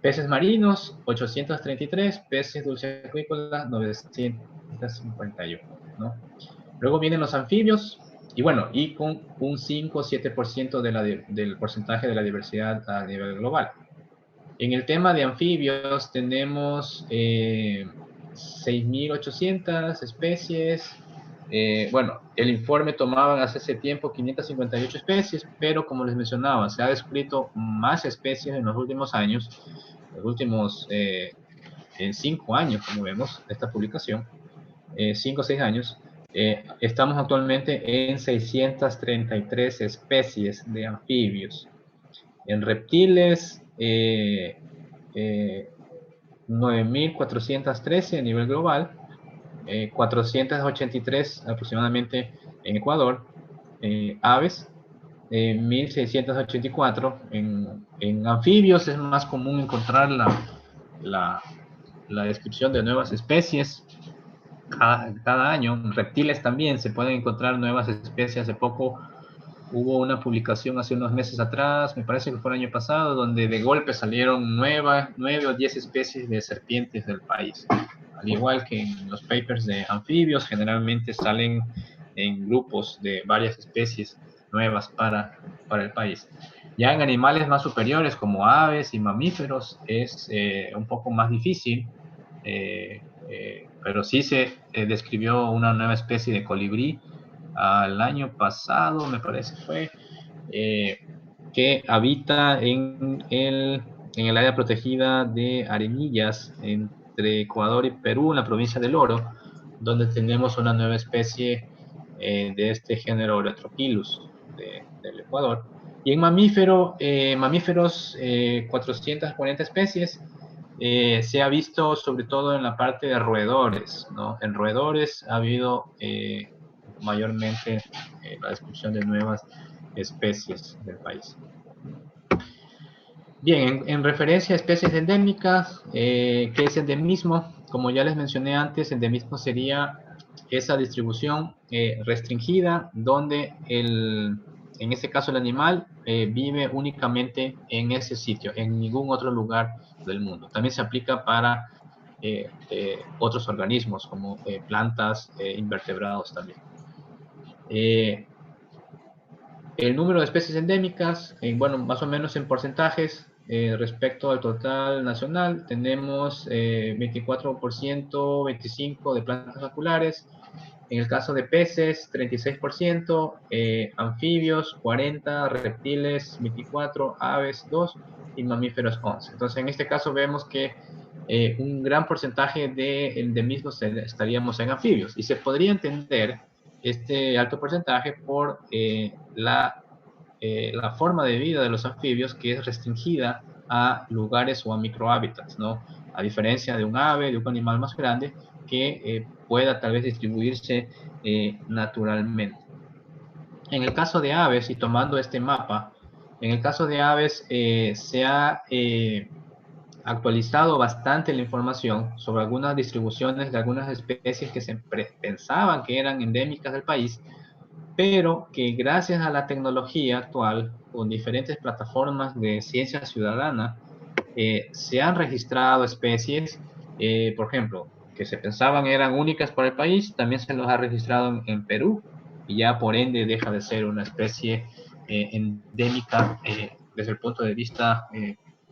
peces marinos, 833, peces dulceacuícolas, 951, ¿no? Luego vienen los anfibios, y bueno, y con un 5 o 7% del porcentaje de la diversidad a nivel global. En el tema de anfibios tenemos 6.800 especies. Bueno, el informe tomaba hace ese tiempo 558 especies, pero como les mencionaba, se ha descrito más especies en los últimos años, los últimos 5 años, como vemos, esta publicación, 5 o 6 años. Estamos actualmente en 633 especies de anfibios. En reptiles, 9.413 a nivel global, 483 aproximadamente en Ecuador. Aves, 1.684. En anfibios es más común encontrar la descripción de nuevas especies. cada año. Reptiles también, se pueden encontrar nuevas especies. Hace poco hubo una publicación hace unos meses atrás, me parece que fue el año pasado, donde de golpe salieron 9 o 10 especies de serpientes del país. Al igual que en los papers de anfibios, generalmente salen en grupos de varias especies nuevas para el país. Ya en animales más superiores como aves y mamíferos es un poco más difícil, pero sí se describió una nueva especie de colibrí al año pasado, me parece fue, que habita en el área protegida de Arenillas, entre Ecuador y Perú, en la provincia del Oro, donde tenemos una nueva especie de este género Electrochilus del Ecuador. Y en mamíferos, 440 especies. Se ha visto sobre todo en la parte de roedores, ¿no? En roedores ha habido mayormente la descripción de nuevas especies del país. Bien, en referencia a especies endémicas, ¿qué es endemismo? Como ya les mencioné antes, endemismo sería esa distribución restringida donde en este caso el animal vive únicamente en ese sitio, en ningún otro lugar del mundo. También se aplica para otros organismos como plantas, invertebrados también. El número de especies endémicas, bueno, más o menos en porcentajes respecto al total nacional, tenemos 24%, 25% de plantas vasculares. En el caso de peces, 36%, anfibios, 40%, reptiles, 24%, aves, 2% y mamíferos, 11%. Entonces, en este caso vemos que un gran porcentaje de endemismos estaríamos en anfibios. Y se podría entender este alto porcentaje por la forma de vida de los anfibios, que es restringida a lugares o a microhábitats, ¿no? A diferencia de un ave, de un animal más grande, que pueda tal vez distribuirse naturalmente. En el caso de aves, y tomando este mapa, en el caso de aves se ha actualizado bastante la información sobre algunas distribuciones de algunas especies que se pensaban que eran endémicas del país, pero que gracias a la tecnología actual, con diferentes plataformas de ciencia ciudadana, se han registrado especies, por ejemplo, que se pensaban eran únicas para el país, también se los ha registrado en Perú, y ya por ende deja de ser una especie endémica desde el punto de vista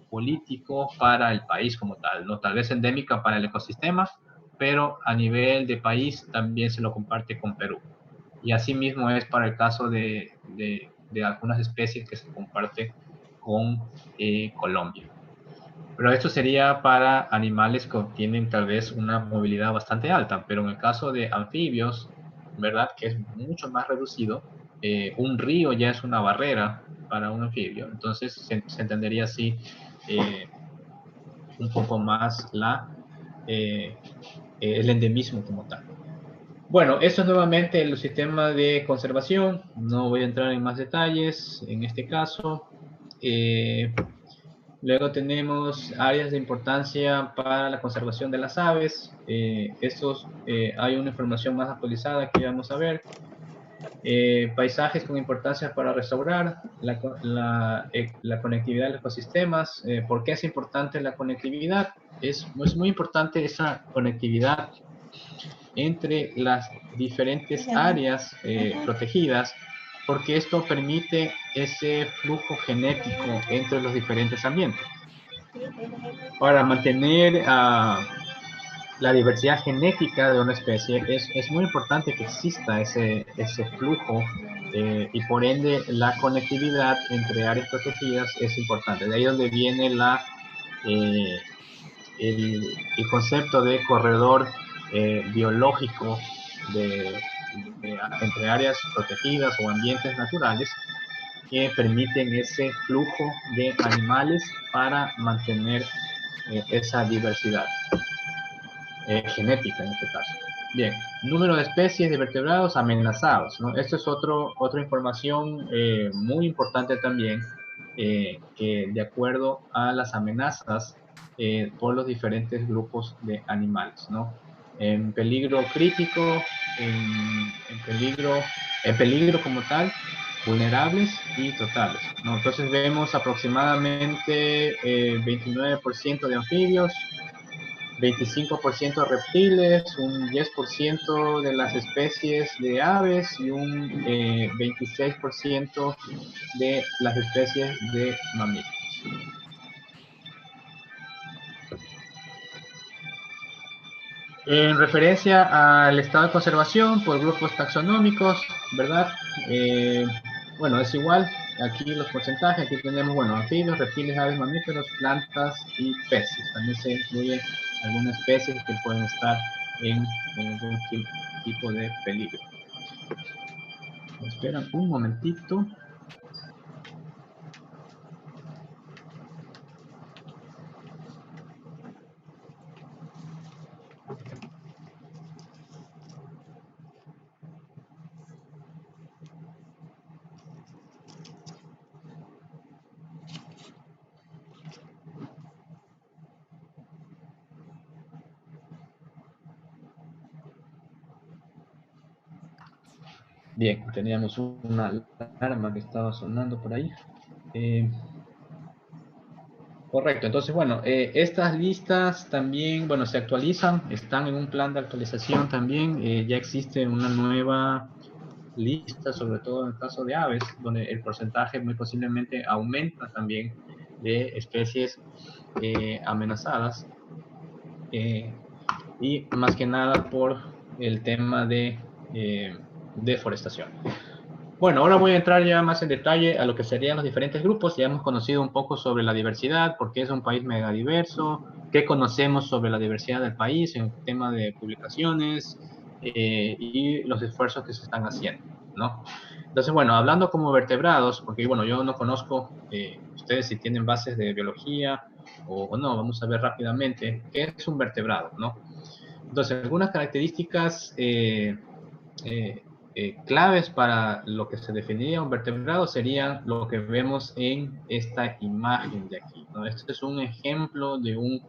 político para el país como tal, ¿no? Tal vez endémica para el ecosistema, pero a nivel de país también se lo comparte con Perú. Y así mismo es para el caso de algunas especies que se comparten con Colombia. Pero esto sería para animales que tienen tal vez una movilidad bastante alta, pero en el caso de anfibios, ¿verdad? Que es mucho más reducido, un río ya es una barrera para un anfibio, entonces se entendería así un poco más el endemismo como tal. Bueno, eso es nuevamente el sistema de conservación. No voy a entrar en más detalles en este caso. Luego tenemos áreas de importancia para la conservación de las aves. Hay una información más actualizada que vamos a ver. Paisajes con importancia para restaurar, la conectividad de los ecosistemas. ¿Por qué es importante la conectividad? Es muy importante esa conectividad entre las diferentes áreas protegidas, porque esto permite ese flujo genético entre los diferentes ambientes. Para mantener la diversidad genética de una especie es muy importante que exista ese flujo y por ende la conectividad entre áreas protegidas es importante. De ahí donde viene el concepto de corredor biológico entre áreas protegidas o ambientes naturales que permiten ese flujo de animales para mantener esa diversidad genética en este caso. Bien, número de especies de vertebrados amenazados, ¿no? Esto es otra información muy importante también, que de acuerdo a las amenazas por los diferentes grupos de animales, ¿no? en peligro crítico, en peligro como tal, vulnerables y totales, ¿no? Entonces vemos aproximadamente 29% de anfibios, 25% reptiles, un 10% de las especies de aves y un 26% de las especies de mamíferos. En referencia al estado de conservación por grupos taxonómicos, ¿verdad? Bueno, es igual. Aquí los porcentajes, aquí tenemos, bueno, anfibios, reptiles, aves, mamíferos, plantas y peces. También se incluyen algunas especies que pueden estar en algún tipo de peligro. Esperan un momentito. Bien, teníamos una alarma que estaba sonando por ahí. Correcto, entonces bueno, estas listas también, bueno, se actualizan, están en un plan de actualización también, ya existe una nueva lista, sobre todo en el caso de aves, donde el porcentaje muy posiblemente aumenta también de especies amenazadas, y más que nada por el tema de deforestación. Bueno, ahora voy a entrar ya más en detalle a lo que serían los diferentes grupos. Ya hemos conocido un poco sobre la diversidad, por qué es un país megadiverso, qué conocemos sobre la diversidad del país en el tema de publicaciones y los esfuerzos que se están haciendo, ¿no? Entonces, bueno, hablando como vertebrados, porque bueno, yo no conozco ustedes si tienen bases de biología o no, vamos a ver rápidamente qué es un vertebrado, ¿no? Entonces, algunas características claves para lo que se definiría un vertebrado serían lo que vemos en esta imagen de aquí, ¿no? Este es un ejemplo de un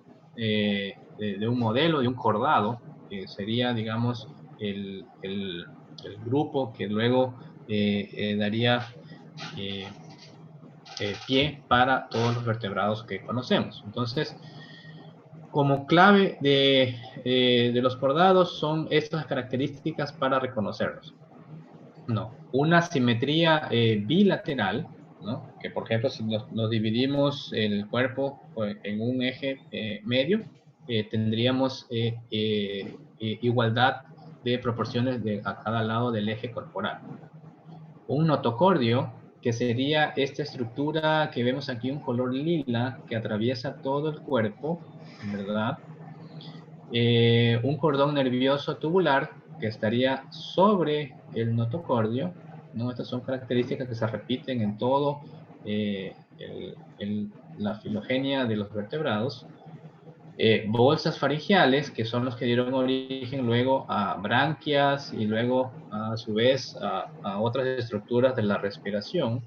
modelo, de un cordado, que sería, digamos, el grupo que luego daría pie para todos los vertebrados que conocemos. Entonces, como clave de los cordados son estas características para reconocerlos. No, una simetría bilateral, ¿no? Que por ejemplo, si nos dividimos el cuerpo en un eje medio, tendríamos igualdad de proporciones a cada lado del eje corporal. Un notocordio, que sería esta estructura que vemos aquí, un color lila, que atraviesa todo el cuerpo, ¿verdad? Un cordón nervioso tubular, que estaría sobre el notocordio, ¿no? Estas son características que se repiten en todo la filogenia de los vertebrados. Bolsas faringiales, que son los que dieron origen luego a branquias y luego a su vez a otras estructuras de la respiración.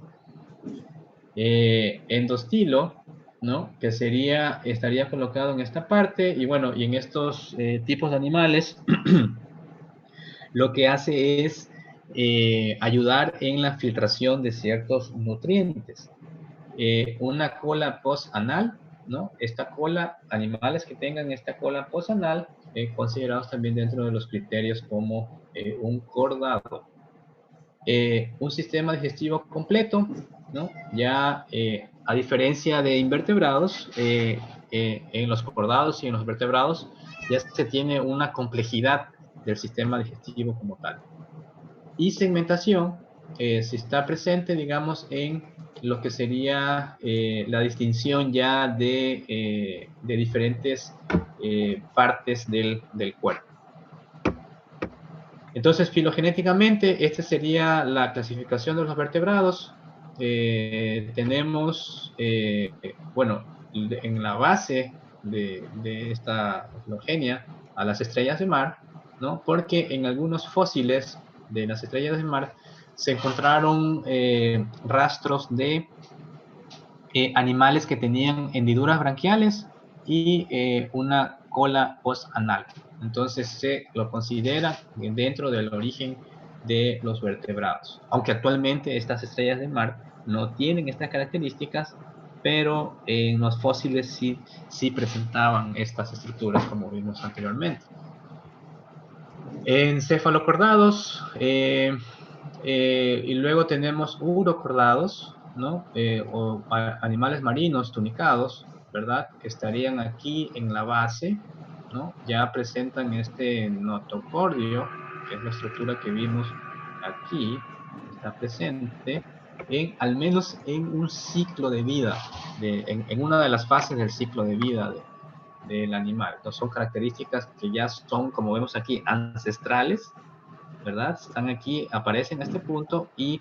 Endostilo, ¿no? Que estaría colocado en esta parte, y bueno, y en estos tipos de animales lo que hace es ayudar en la filtración de ciertos nutrientes. Una cola postanal, ¿no? Esta cola, animales que tengan esta cola postanal, considerados también dentro de los criterios como un cordado. Un sistema digestivo completo, ¿no? Ya a diferencia de invertebrados, en los cordados y en los vertebrados ya se tiene una complejidad del sistema digestivo como tal. Y segmentación, si está presente, digamos, en lo que sería la distinción ya de diferentes partes del cuerpo. Entonces, filogenéticamente, esta sería la clasificación de los vertebrados. Tenemos, bueno, en la base de esta filogenia a las estrellas de mar, ¿no? Porque en algunos fósiles de las estrellas de mar se encontraron rastros de animales que tenían hendiduras branquiales y una cola postanal. Entonces se lo considera dentro del origen de los vertebrados. Aunque actualmente estas estrellas de mar no tienen estas características, pero en los fósiles sí presentaban estas estructuras como vimos anteriormente. En cefalocordados, y luego tenemos urocordados, ¿no? O animales marinos tunicados, ¿verdad? Que estarían aquí en la base, ¿no? Ya presentan este notocordio, que es la estructura que vimos aquí, está presente al menos en un ciclo de vida, en una de las fases del ciclo de vida del animal. Entonces son características que ya son, como vemos aquí, ancestrales, ¿verdad? Están aquí, aparecen a este punto y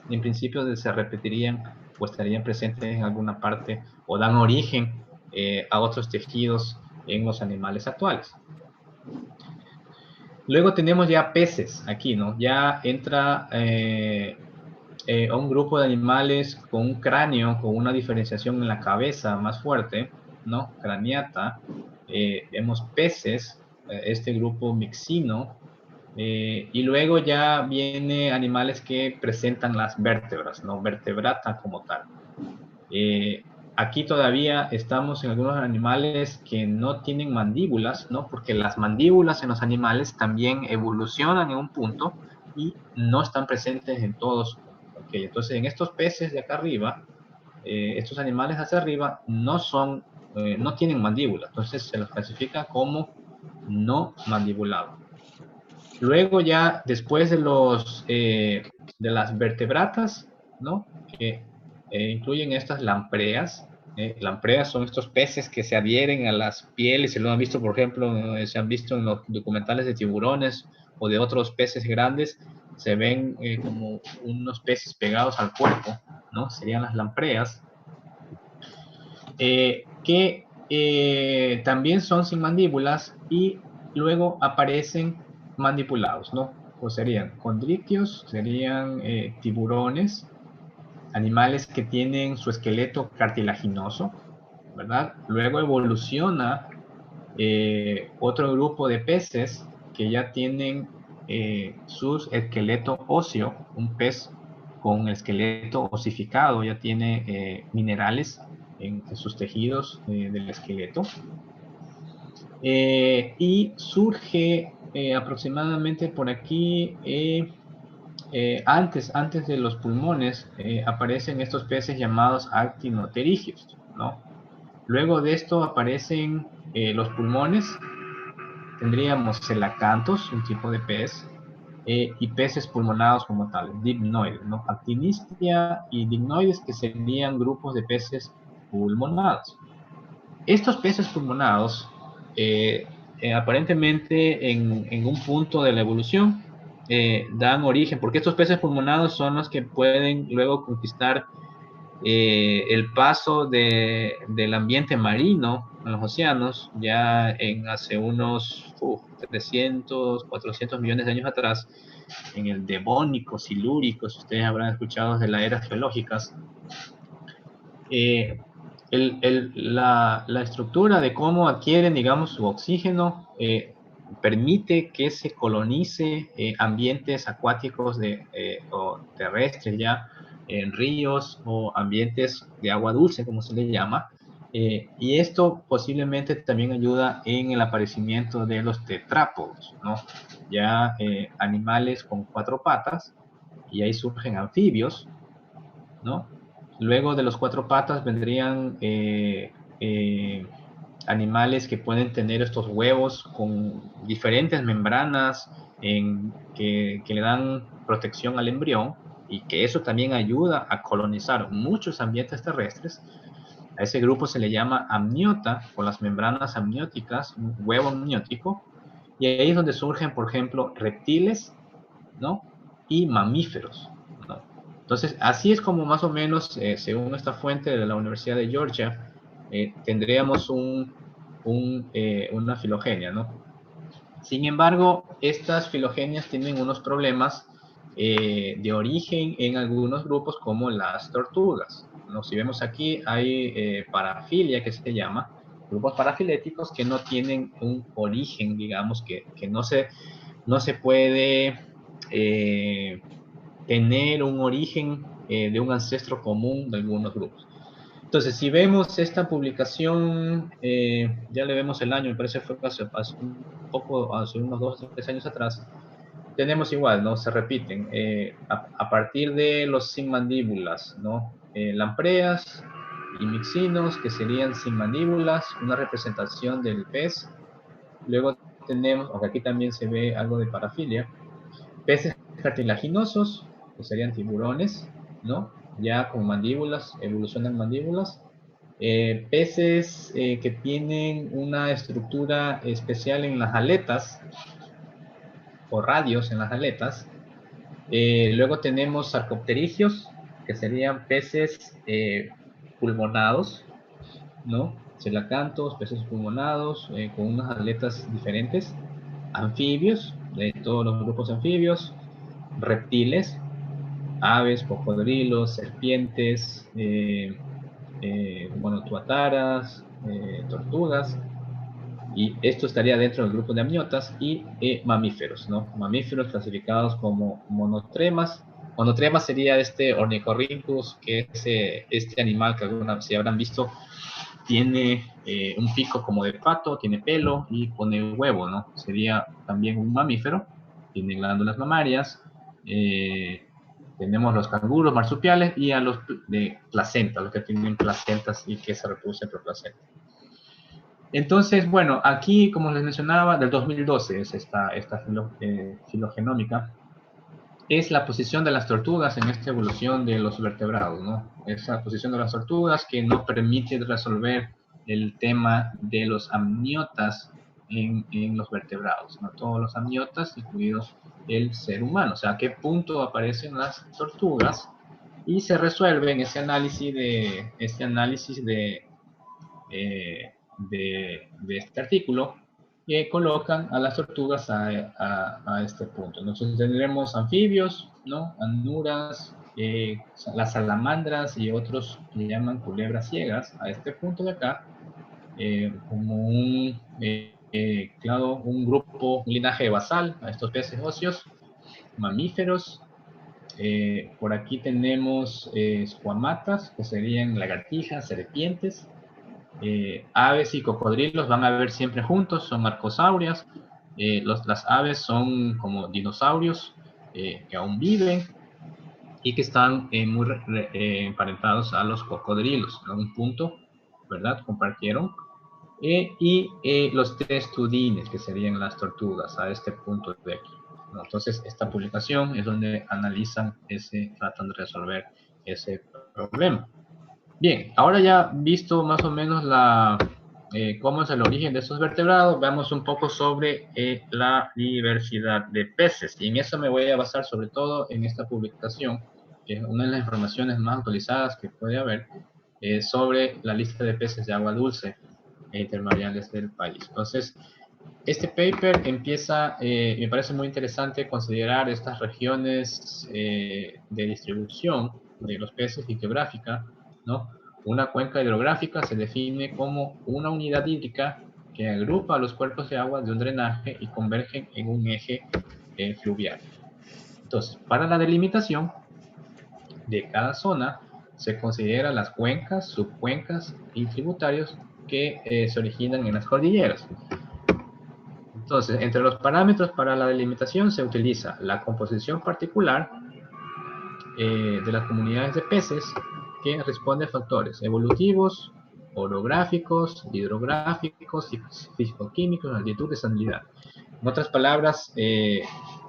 en principio se repetirían o estarían presentes en alguna parte o dan origen a otros tejidos en los animales actuales. Luego tenemos ya peces aquí, ¿no? Ya entra a un grupo de animales con un cráneo, con una diferenciación en la cabeza más fuerte, ¿no? Craneata. Vemos peces, este grupo mixino, y luego ya viene animales que presentan las vértebras, ¿no? Vertebrata como tal. Aquí todavía estamos en algunos animales que no tienen mandíbulas, ¿no? Porque las mandíbulas en los animales también evolucionan en un punto y no están presentes en todos. Okay, entonces en estos peces de acá arriba, estos animales hacia arriba no tienen mandíbula, entonces se los clasifica como no mandibulado. Luego ya después de las vertebratas, ¿no? Que incluyen estas lampreas. Lampreas son estos peces que se adhieren a las pieles, se lo han visto, por ejemplo, se han visto en los documentales de tiburones o de otros peces grandes, se ven como unos peces pegados al cuerpo, ¿no? Serían las lampreas, que también son sin mandíbulas y luego aparecen manipulados, ¿no? O serían condrictios, serían tiburones, animales que tienen su esqueleto cartilaginoso, ¿verdad? Luego evoluciona otro grupo de peces que ya tienen su esqueleto óseo, un pez con esqueleto osificado, ya tiene minerales en sus tejidos del esqueleto. Y surge aproximadamente por aquí, antes de los pulmones, aparecen estos peces llamados actinopterigios, ¿no? Luego de esto aparecen los pulmones, tendríamos celacanthos, un tipo de pez, y peces pulmonados como tal, dipnoides, ¿no? Actinistia y dipnoides, que serían grupos de peces pulmonados. Estos peces pulmonados, aparentemente en un punto de la evolución, dan origen, porque estos peces pulmonados son los que pueden luego conquistar el paso del ambiente marino en los océanos, ya hace unos 300, 400 millones de años atrás, en el Devónico, Silúrico, si ustedes habrán escuchado de las eras geológicas. La estructura de cómo adquieren, digamos, su oxígeno permite que se colonice ambientes acuáticos o terrestres ya, en ríos o ambientes de agua dulce, como se le llama, y esto posiblemente también ayuda en el aparecimiento de los tetrápodos, ¿no? Ya animales con 4 patas, y ahí surgen anfibios, ¿no? Luego de los 4 patas vendrían animales que pueden tener estos huevos con diferentes membranas que le dan protección al embrión, y que eso también ayuda a colonizar muchos ambientes terrestres. A ese grupo se le llama amniota, con las membranas amnióticas, un huevo amniótico, y ahí es donde surgen, por ejemplo, reptiles, ¿no? Y mamíferos, ¿no? Entonces, así es como más o menos, según esta fuente de la Universidad de Georgia, tendríamos una filogenia, ¿no? Sin embargo, estas filogenias tienen unos problemas de origen en algunos grupos, como las tortugas, ¿no? Si vemos aquí, hay parafilia, que se llama, grupos parafiléticos que no tienen un origen, digamos, que no se puede tener un origen de un ancestro común de algunos grupos. Entonces, si vemos esta publicación, ya le vemos el año, me parece que fue hace unos 2 o 3 años atrás, tenemos igual, ¿no? Se repiten. A partir de los sin mandíbulas, ¿no? Lampreas y mixinos, que serían sin mandíbulas, una representación del pez. Luego tenemos, aunque aquí también se ve algo de parafilia, peces cartilaginosos, que serían tiburones, ¿no? Ya con mandíbulas, evolucionan mandíbulas. Peces que tienen una estructura especial en las aletas, o radios en las aletas. Luego tenemos sarcopterigios, que serían peces pulmonados, ¿no? Celacantos, peces pulmonados, con unas aletas diferentes. Anfibios, de todos los grupos anfibios. Reptiles, aves, cocodrilos, serpientes, tuataras, tortugas. Y esto estaría dentro del grupo de amniotas. Y mamíferos, ¿no? Mamíferos clasificados como monotremas. Monotremas sería este Ornitorhynchus, que es este animal que algunos, si habrán visto, tiene un pico como de pato, tiene pelo y pone huevo, ¿no? Sería también un mamífero, tiene glándulas mamarias. Tenemos los canguros marsupiales y a los de placenta, los que tienen placentas y que se reproducen por placenta. Entonces, bueno, aquí, como les mencionaba, del 2012 es esta filogenómica, es la posición de las tortugas en esta evolución de los vertebrados, ¿no? Esa posición de las tortugas que no permite resolver el tema de los amniotas en los vertebrados, ¿no? Todos los amniotas, incluidos el ser humano. O sea, a qué punto aparecen las tortugas y se resuelve en ese análisis de este artículo, que colocan a las tortugas a este punto. Entonces tendremos anfibios, ¿no? Anuras, las salamandras y otros que le llaman culebras ciegas a este punto de acá, como un grupo, un linaje basal a estos peces óseos, mamíferos. Por aquí tenemos squamatas, que serían lagartijas, serpientes. Aves y cocodrilos van a ver siempre juntos, son arcosaurias. Las aves son como dinosaurios que aún viven y que están muy emparentados a los cocodrilos. En un punto, ¿verdad? Compartieron. Y los testudines, que serían las tortugas, a este punto de aquí. Entonces, esta publicación es donde analizan tratan de resolver ese problema. Bien, ahora ya visto más o menos cómo es el origen de estos vertebrados, veamos un poco sobre la diversidad de peces. Y en eso me voy a basar sobre todo en esta publicación, que es una de las informaciones más actualizadas que puede haber sobre la lista de peces de agua dulce e intermareales del país. Entonces, este paper empieza, me parece muy interesante considerar estas regiones de distribución de los peces y geográfica, ¿no? Una cuenca hidrográfica se define como una unidad hídrica que agrupa los cuerpos de agua de un drenaje y convergen en un eje fluvial. Entonces, para la delimitación de cada zona, se consideran las cuencas, subcuencas y tributarios que se originan en las cordilleras. Entonces, entre los parámetros para la delimitación se utiliza la composición particular de las comunidades de peces, que responde a factores evolutivos, orográficos, hidrográficos, fisicoquímicos, altitud y salinidad. En otras palabras,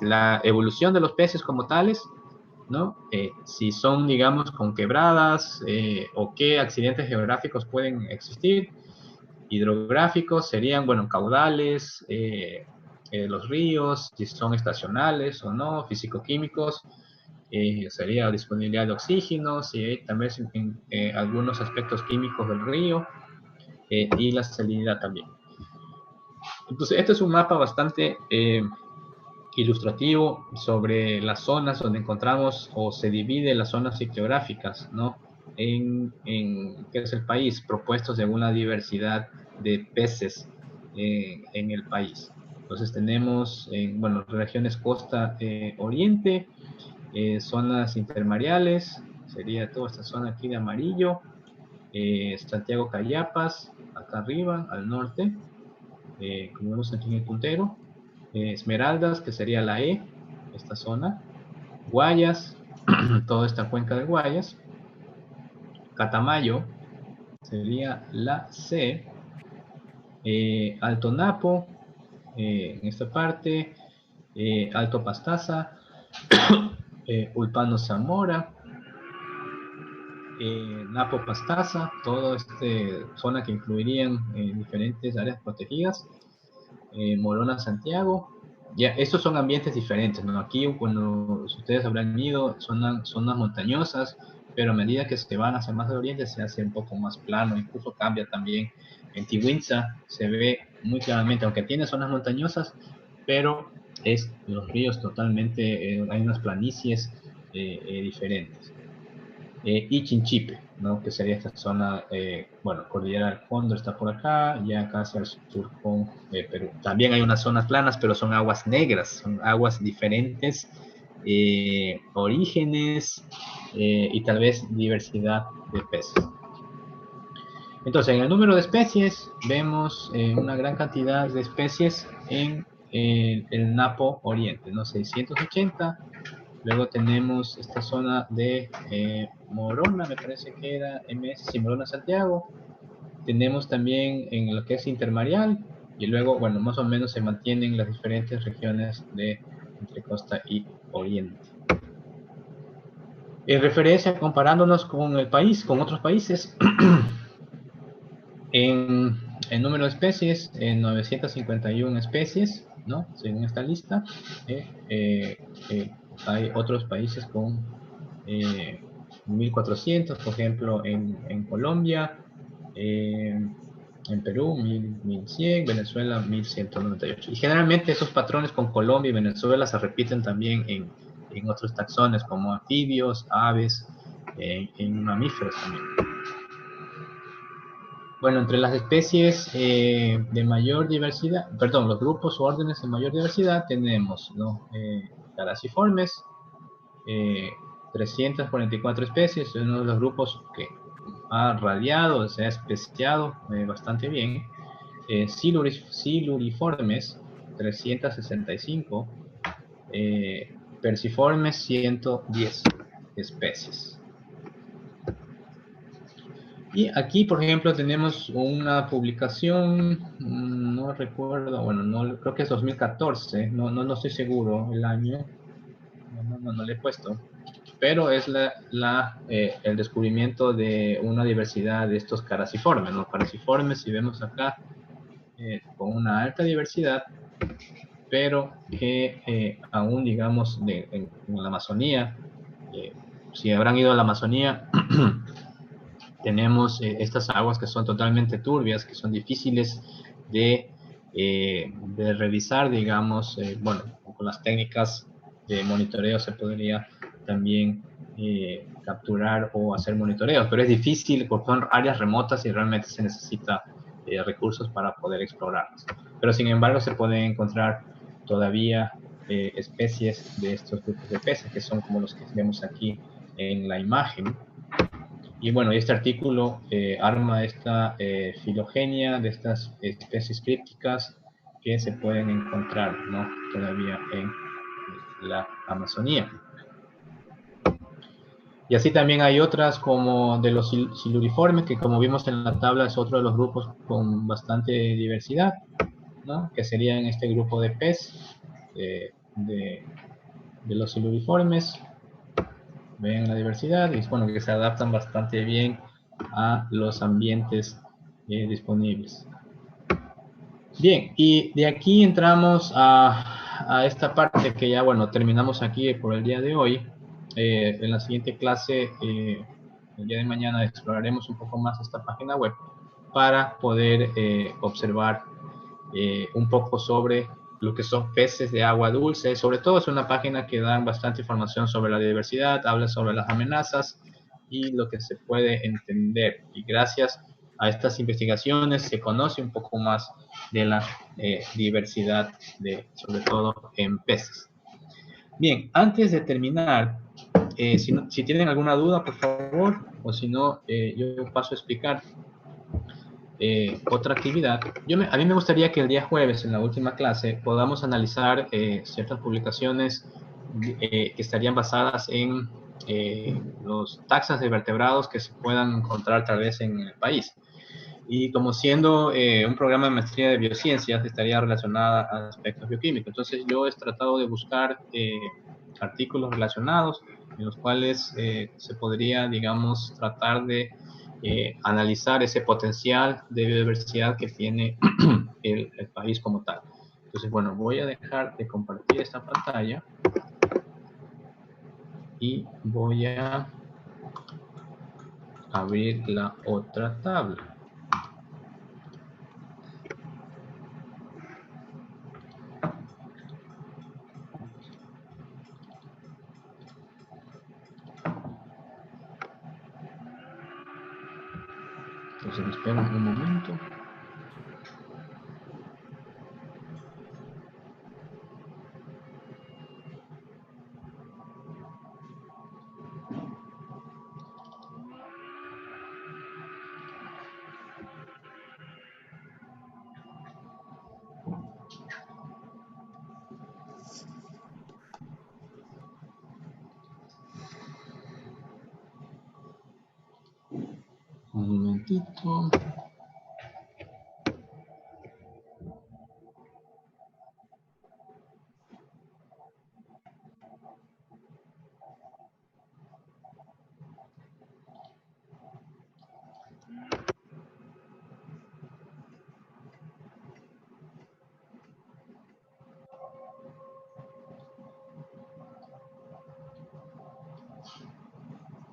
la evolución de los peces como tales, ¿no? Si son, digamos, con quebradas o qué accidentes geográficos pueden existir. Hidrográficos serían, bueno, caudales, los ríos, si son estacionales o no. Físico-químicos sería disponibilidad de oxígeno, si también algunos aspectos químicos del río y la salinidad también. Entonces, este es un mapa bastante ilustrativo sobre las zonas donde encontramos o se divide las zonas geográficas, ¿no? En qué es el país, propuestos según la diversidad de peces en el país. Entonces tenemos, bueno, regiones costa oriente, zonas intermareales, sería toda esta zona aquí de amarillo, Santiago Cayapas, acá arriba, al norte, como vemos aquí en el puntero, Esmeraldas, que sería la E, esta zona, Guayas, toda esta cuenca de Guayas, Catamayo, sería la C, Alto Napo, en esta parte, Alto Pastaza, Ulpano Zamora, Napo Pastaza, toda esta zona que incluirían diferentes áreas protegidas, Morona Santiago. Ya, estos son ambientes diferentes, ¿no? Aquí, cuando ustedes habrán ido, son zonas montañosas, pero a medida que se van hacia más al oriente se hace un poco más plano, incluso cambia también. En Tiwinza se ve muy claramente, aunque tiene zonas montañosas, pero los ríos totalmente, hay unas planicies diferentes. Y Chinchipe, ¿no? Que sería esta zona, bueno, Cordillera del Cóndor está por acá, ya acá hacia el sur con Perú. También hay unas zonas planas, pero son aguas negras, son aguas diferentes, orígenes y tal vez diversidad de peces. Entonces, en el número de especies, vemos una gran cantidad de especies en el Napo Oriente, ¿no? 680. Luego tenemos esta zona de Morona, me parece que era MS, sí, Morona Santiago. Tenemos también en lo que es intermareal. Y luego, bueno, más o menos se mantienen las diferentes regiones de entre costa y oriente. En referencia, comparándonos con el país, con otros países, en número de especies, en 951 especies, ¿no? Según esta lista, hay otros países con 1400, por ejemplo, en Colombia, en Perú 1100, Venezuela 1198. Y generalmente esos patrones con Colombia y Venezuela se repiten también en otros taxones como anfibios, aves, en mamíferos también. Bueno, entre las especies de mayor diversidad, perdón, los grupos o órdenes de mayor diversidad tenemos, ¿no? Caraciformes, 344 especies, es uno de los grupos que ha radiado, se ha especiado bastante bien. Siluriformes, 365, Perciformes, 110 especies. Y aquí, por ejemplo, tenemos una publicación, no recuerdo, bueno, no, creo que es 2014, no estoy seguro el año, no le he puesto, pero es el descubrimiento de una diversidad de estos caraciformes, ¿no? Caraciformes, si vemos acá, con una alta diversidad, pero que aún, digamos, en la Amazonía, si habrán ido a la Amazonía, tenemos estas aguas que son totalmente turbias, que son difíciles de revisar, digamos, bueno, con las técnicas de monitoreo se podría también capturar o hacer monitoreos, pero es difícil porque son áreas remotas y realmente se necesita recursos para poder explorarlas. Pero sin embargo se pueden encontrar todavía especies de estos grupos de peces, que son como los que vemos aquí en la imagen. Y bueno, este artículo arma esta filogenia de estas especies crípticas que se pueden encontrar, ¿no? Todavía en la Amazonía. Y así también hay otras como de los siluriformes, que como vimos en la tabla es otro de los grupos con bastante diversidad, ¿no? Que serían este grupo de pez de los siluriformes. Ven la diversidad y bueno, que se adaptan bastante bien a los ambientes disponibles. Bien, y de aquí entramos a esta parte que ya, bueno, terminamos aquí por el día de hoy. En la siguiente clase, el día de mañana, exploraremos un poco más esta página web para poder observar un poco sobre lo que son peces de agua dulce. Sobre todo es una página que da bastante información sobre la diversidad, habla sobre las amenazas y lo que se puede entender. Y gracias a estas investigaciones, se conoce un poco más de la diversidad, sobre todo en peces. Bien, antes de terminar, si tienen alguna duda, por favor, o si no, yo paso a explicar otra actividad. A mí me gustaría que el día jueves, en la última clase, podamos analizar ciertas publicaciones que estarían basadas en los taxas de vertebrados que se puedan encontrar tal vez en el país. Y como siendo un programa de maestría de biociencias, estaría relacionada a aspectos bioquímicos. Entonces yo he tratado de buscar artículos relacionados en los cuales se podría, digamos, tratar de analizar ese potencial de biodiversidad que tiene el país como tal. Entonces, bueno, voy a dejar de compartir esta pantalla y voy a abrir la otra tabla. Entonces, esperen un momento. Un momentito.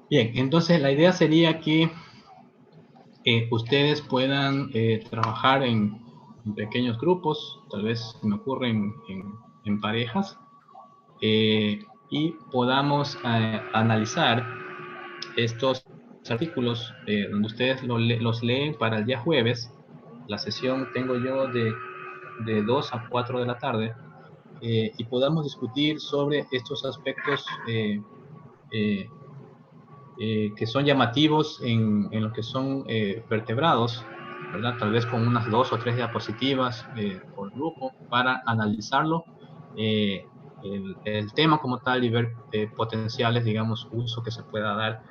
Bien, entonces la idea sería que ustedes puedan trabajar en pequeños grupos, tal vez se me ocurre en parejas, y podamos analizar estos artículos donde ustedes los leen para el día jueves. La sesión tengo yo de 2 a 4 de la tarde, y podamos discutir sobre estos aspectos que son llamativos en lo que son vertebrados, ¿verdad? Tal vez con unas 2 o 3 diapositivas por grupo para analizarlo, el tema como tal y ver potenciales, digamos, uso que se pueda dar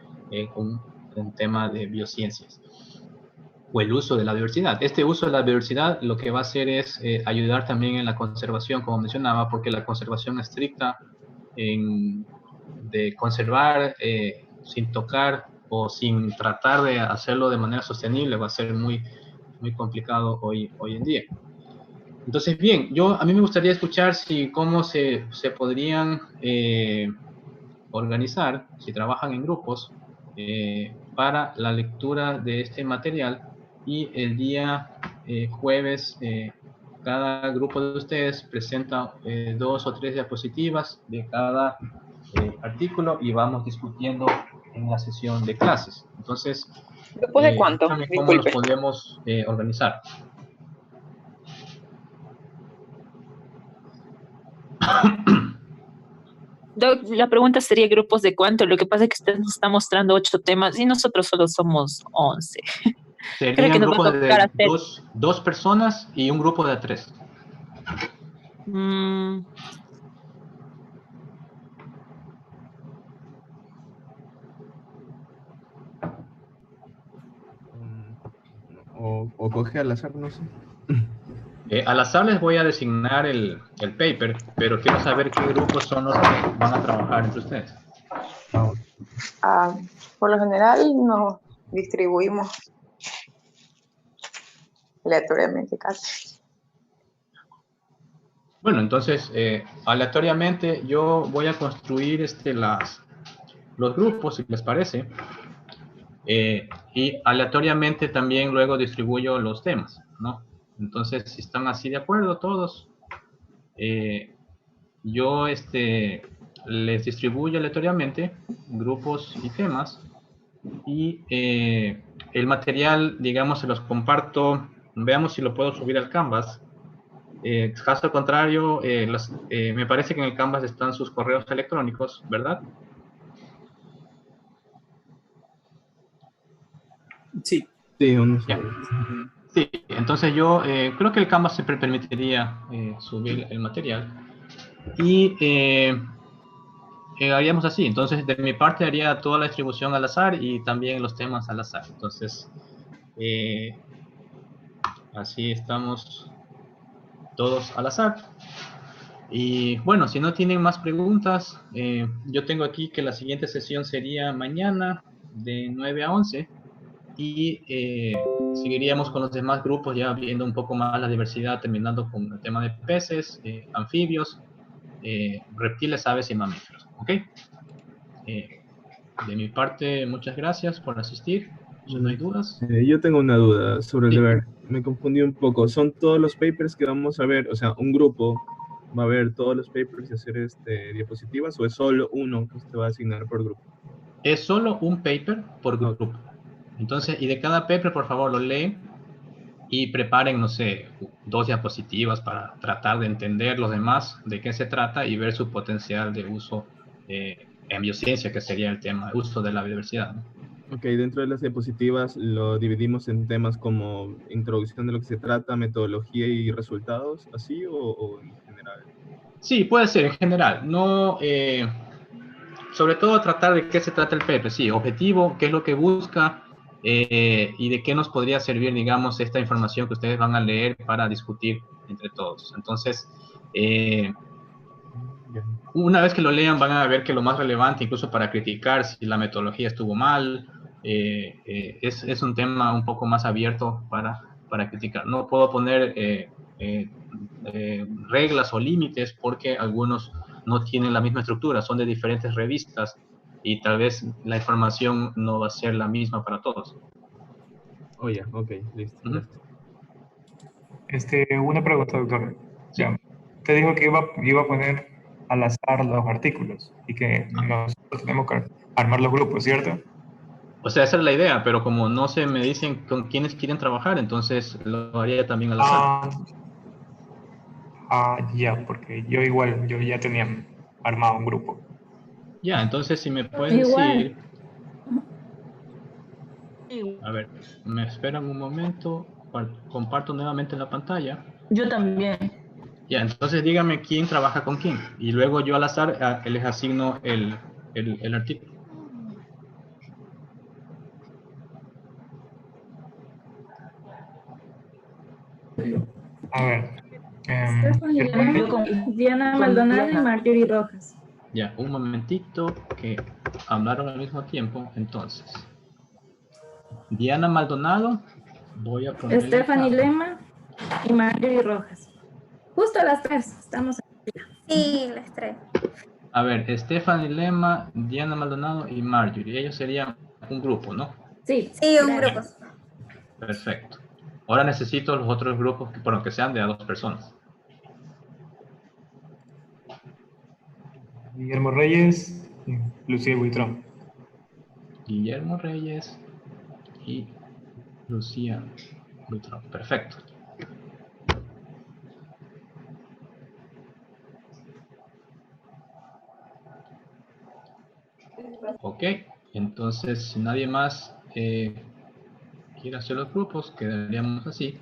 con un tema de biociencias o el uso de la diversidad. Este uso de la diversidad lo que va a hacer es ayudar también en la conservación, como mencionaba, porque la conservación estricta de conservar sin tocar o sin tratar de hacerlo de manera sostenible va a ser muy, muy complicado hoy en día. Entonces, bien, a mí me gustaría escuchar cómo se podrían organizar, si trabajan en grupos, para la lectura de este material, y el día jueves cada grupo de ustedes presenta 2 o 3 diapositivas de cada artículo y vamos discutiendo en la sesión de clases. Entonces, ¿Grupos de cuánto? ¿cómo Disculpe. nos podemos organizar? Doc, la pregunta sería grupos de cuánto. Lo que pasa es que usted nos está mostrando 8 temas y nosotros solo somos 11. Creo que Serían nos va a grupos tocar de hacer... dos personas y un grupo de 3. O coge al azar, no sé. Al azar les voy a designar el paper, pero quiero saber qué grupos son los que van a trabajar entre ustedes. Por lo general nos distribuimos aleatoriamente casi. Bueno, entonces, aleatoriamente yo voy a construir los grupos, si les parece, y aleatoriamente también luego distribuyo los temas, ¿no? Entonces, si están así de acuerdo todos, yo les distribuyo aleatoriamente grupos y temas, y el material, digamos, se los comparto. Veamos si lo puedo subir al Canvas. Caso contrario, me parece que en el Canvas están sus correos electrónicos, ¿verdad? Sí. Sí, Ya. Sí, entonces yo creo que el Canvas siempre permitiría subir el material. Y haríamos así. Entonces, de mi parte, haría toda la distribución al azar y también los temas al azar. Entonces, así estamos todos al azar. Y bueno, si no tienen más preguntas, yo tengo aquí que la siguiente sesión sería mañana de 9 a 11 y seguiríamos con los demás grupos ya viendo un poco más la diversidad, terminando con el tema de peces, anfibios, reptiles, aves y mamíferos. ¿Ok? De mi parte, muchas gracias por asistir. Si no hay dudas. Yo tengo una duda sobre el Sí. deber. Me confundí un poco. ¿Son todos los papers que vamos a ver? O sea, un grupo va a ver todos los papers y hacer diapositivas, o es solo uno que usted va a asignar por grupo? Es solo un paper por grupo. Entonces, y de cada paper, por favor, lo leen y preparen, no sé, 2 diapositivas para tratar de entender los demás de qué se trata y ver su potencial de uso en biociencia, que sería el tema, uso de la biodiversidad, ¿no? Ok, dentro de las diapositivas lo dividimos en temas como introducción de lo que se trata, metodología y resultados, ¿así o en general? Sí, puede ser en general. No, sobre todo tratar de qué se trata el paper, sí, objetivo, qué es lo que busca y de qué nos podría servir, digamos, esta información que ustedes van a leer para discutir entre todos. Entonces, una vez que lo lean van a ver que lo más relevante, incluso para criticar si la metodología estuvo mal, es un tema un poco más abierto para criticar. No puedo poner reglas o límites porque algunos no tienen la misma estructura, son de diferentes revistas y tal vez la información no va a ser la misma para todos. Oh, ya, ok, listo. Ujú. Gracias. Una pregunta, doctor. Sí. Ya, te dijo que iba a poner al azar los artículos y que nosotros tenemos que armar los grupos, ¿cierto? O sea, esa es la idea, pero como no se me dicen con quiénes quieren trabajar, entonces lo haría también al azar. Ya, porque yo ya tenía armado un grupo. Ya, entonces si me puedes Igual. decir... A ver, me esperan un momento, comparto nuevamente la pantalla. Yo también. Ya, entonces dígame quién trabaja con quién y luego yo al azar les asigno el artículo. A ver. Stephanie Lema, Diana Maldonado y Marjorie Rojas. Ya, un momentito que hablaron al mismo tiempo, entonces. Diana Maldonado, voy a poner... Stephanie Lema y Marjorie Rojas. Justo las tres, estamos aquí. Sí, las tres. A ver, Stephanie Lema, Diana Maldonado y Marjorie. Ellos serían un grupo, ¿no? Sí. Sí, un grupo. Perfecto. Ahora necesito los otros grupos que sean de a 2 personas. Guillermo Reyes y Lucía Buitrón. Guillermo Reyes y Lucía Buitrón. Perfecto. Ok, entonces si nadie más quiere hacer los grupos, quedaríamos así.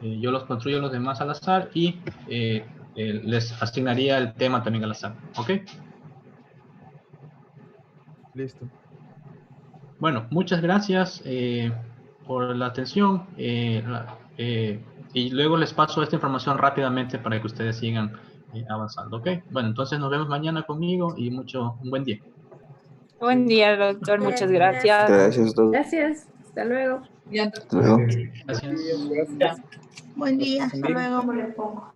Yo los construyo los demás al azar y les asignaría el tema también al azar. ¿Ok? Listo. Bueno, muchas gracias por la atención y luego les paso esta información rápidamente para que ustedes sigan avanzando. ¿Ok? Bueno, entonces nos vemos mañana conmigo y un buen día. Buen día, doctor. Muchas gracias. Gracias, doctor. Gracias. Hasta luego. Hasta luego. Gracias. Buen día, hasta luego.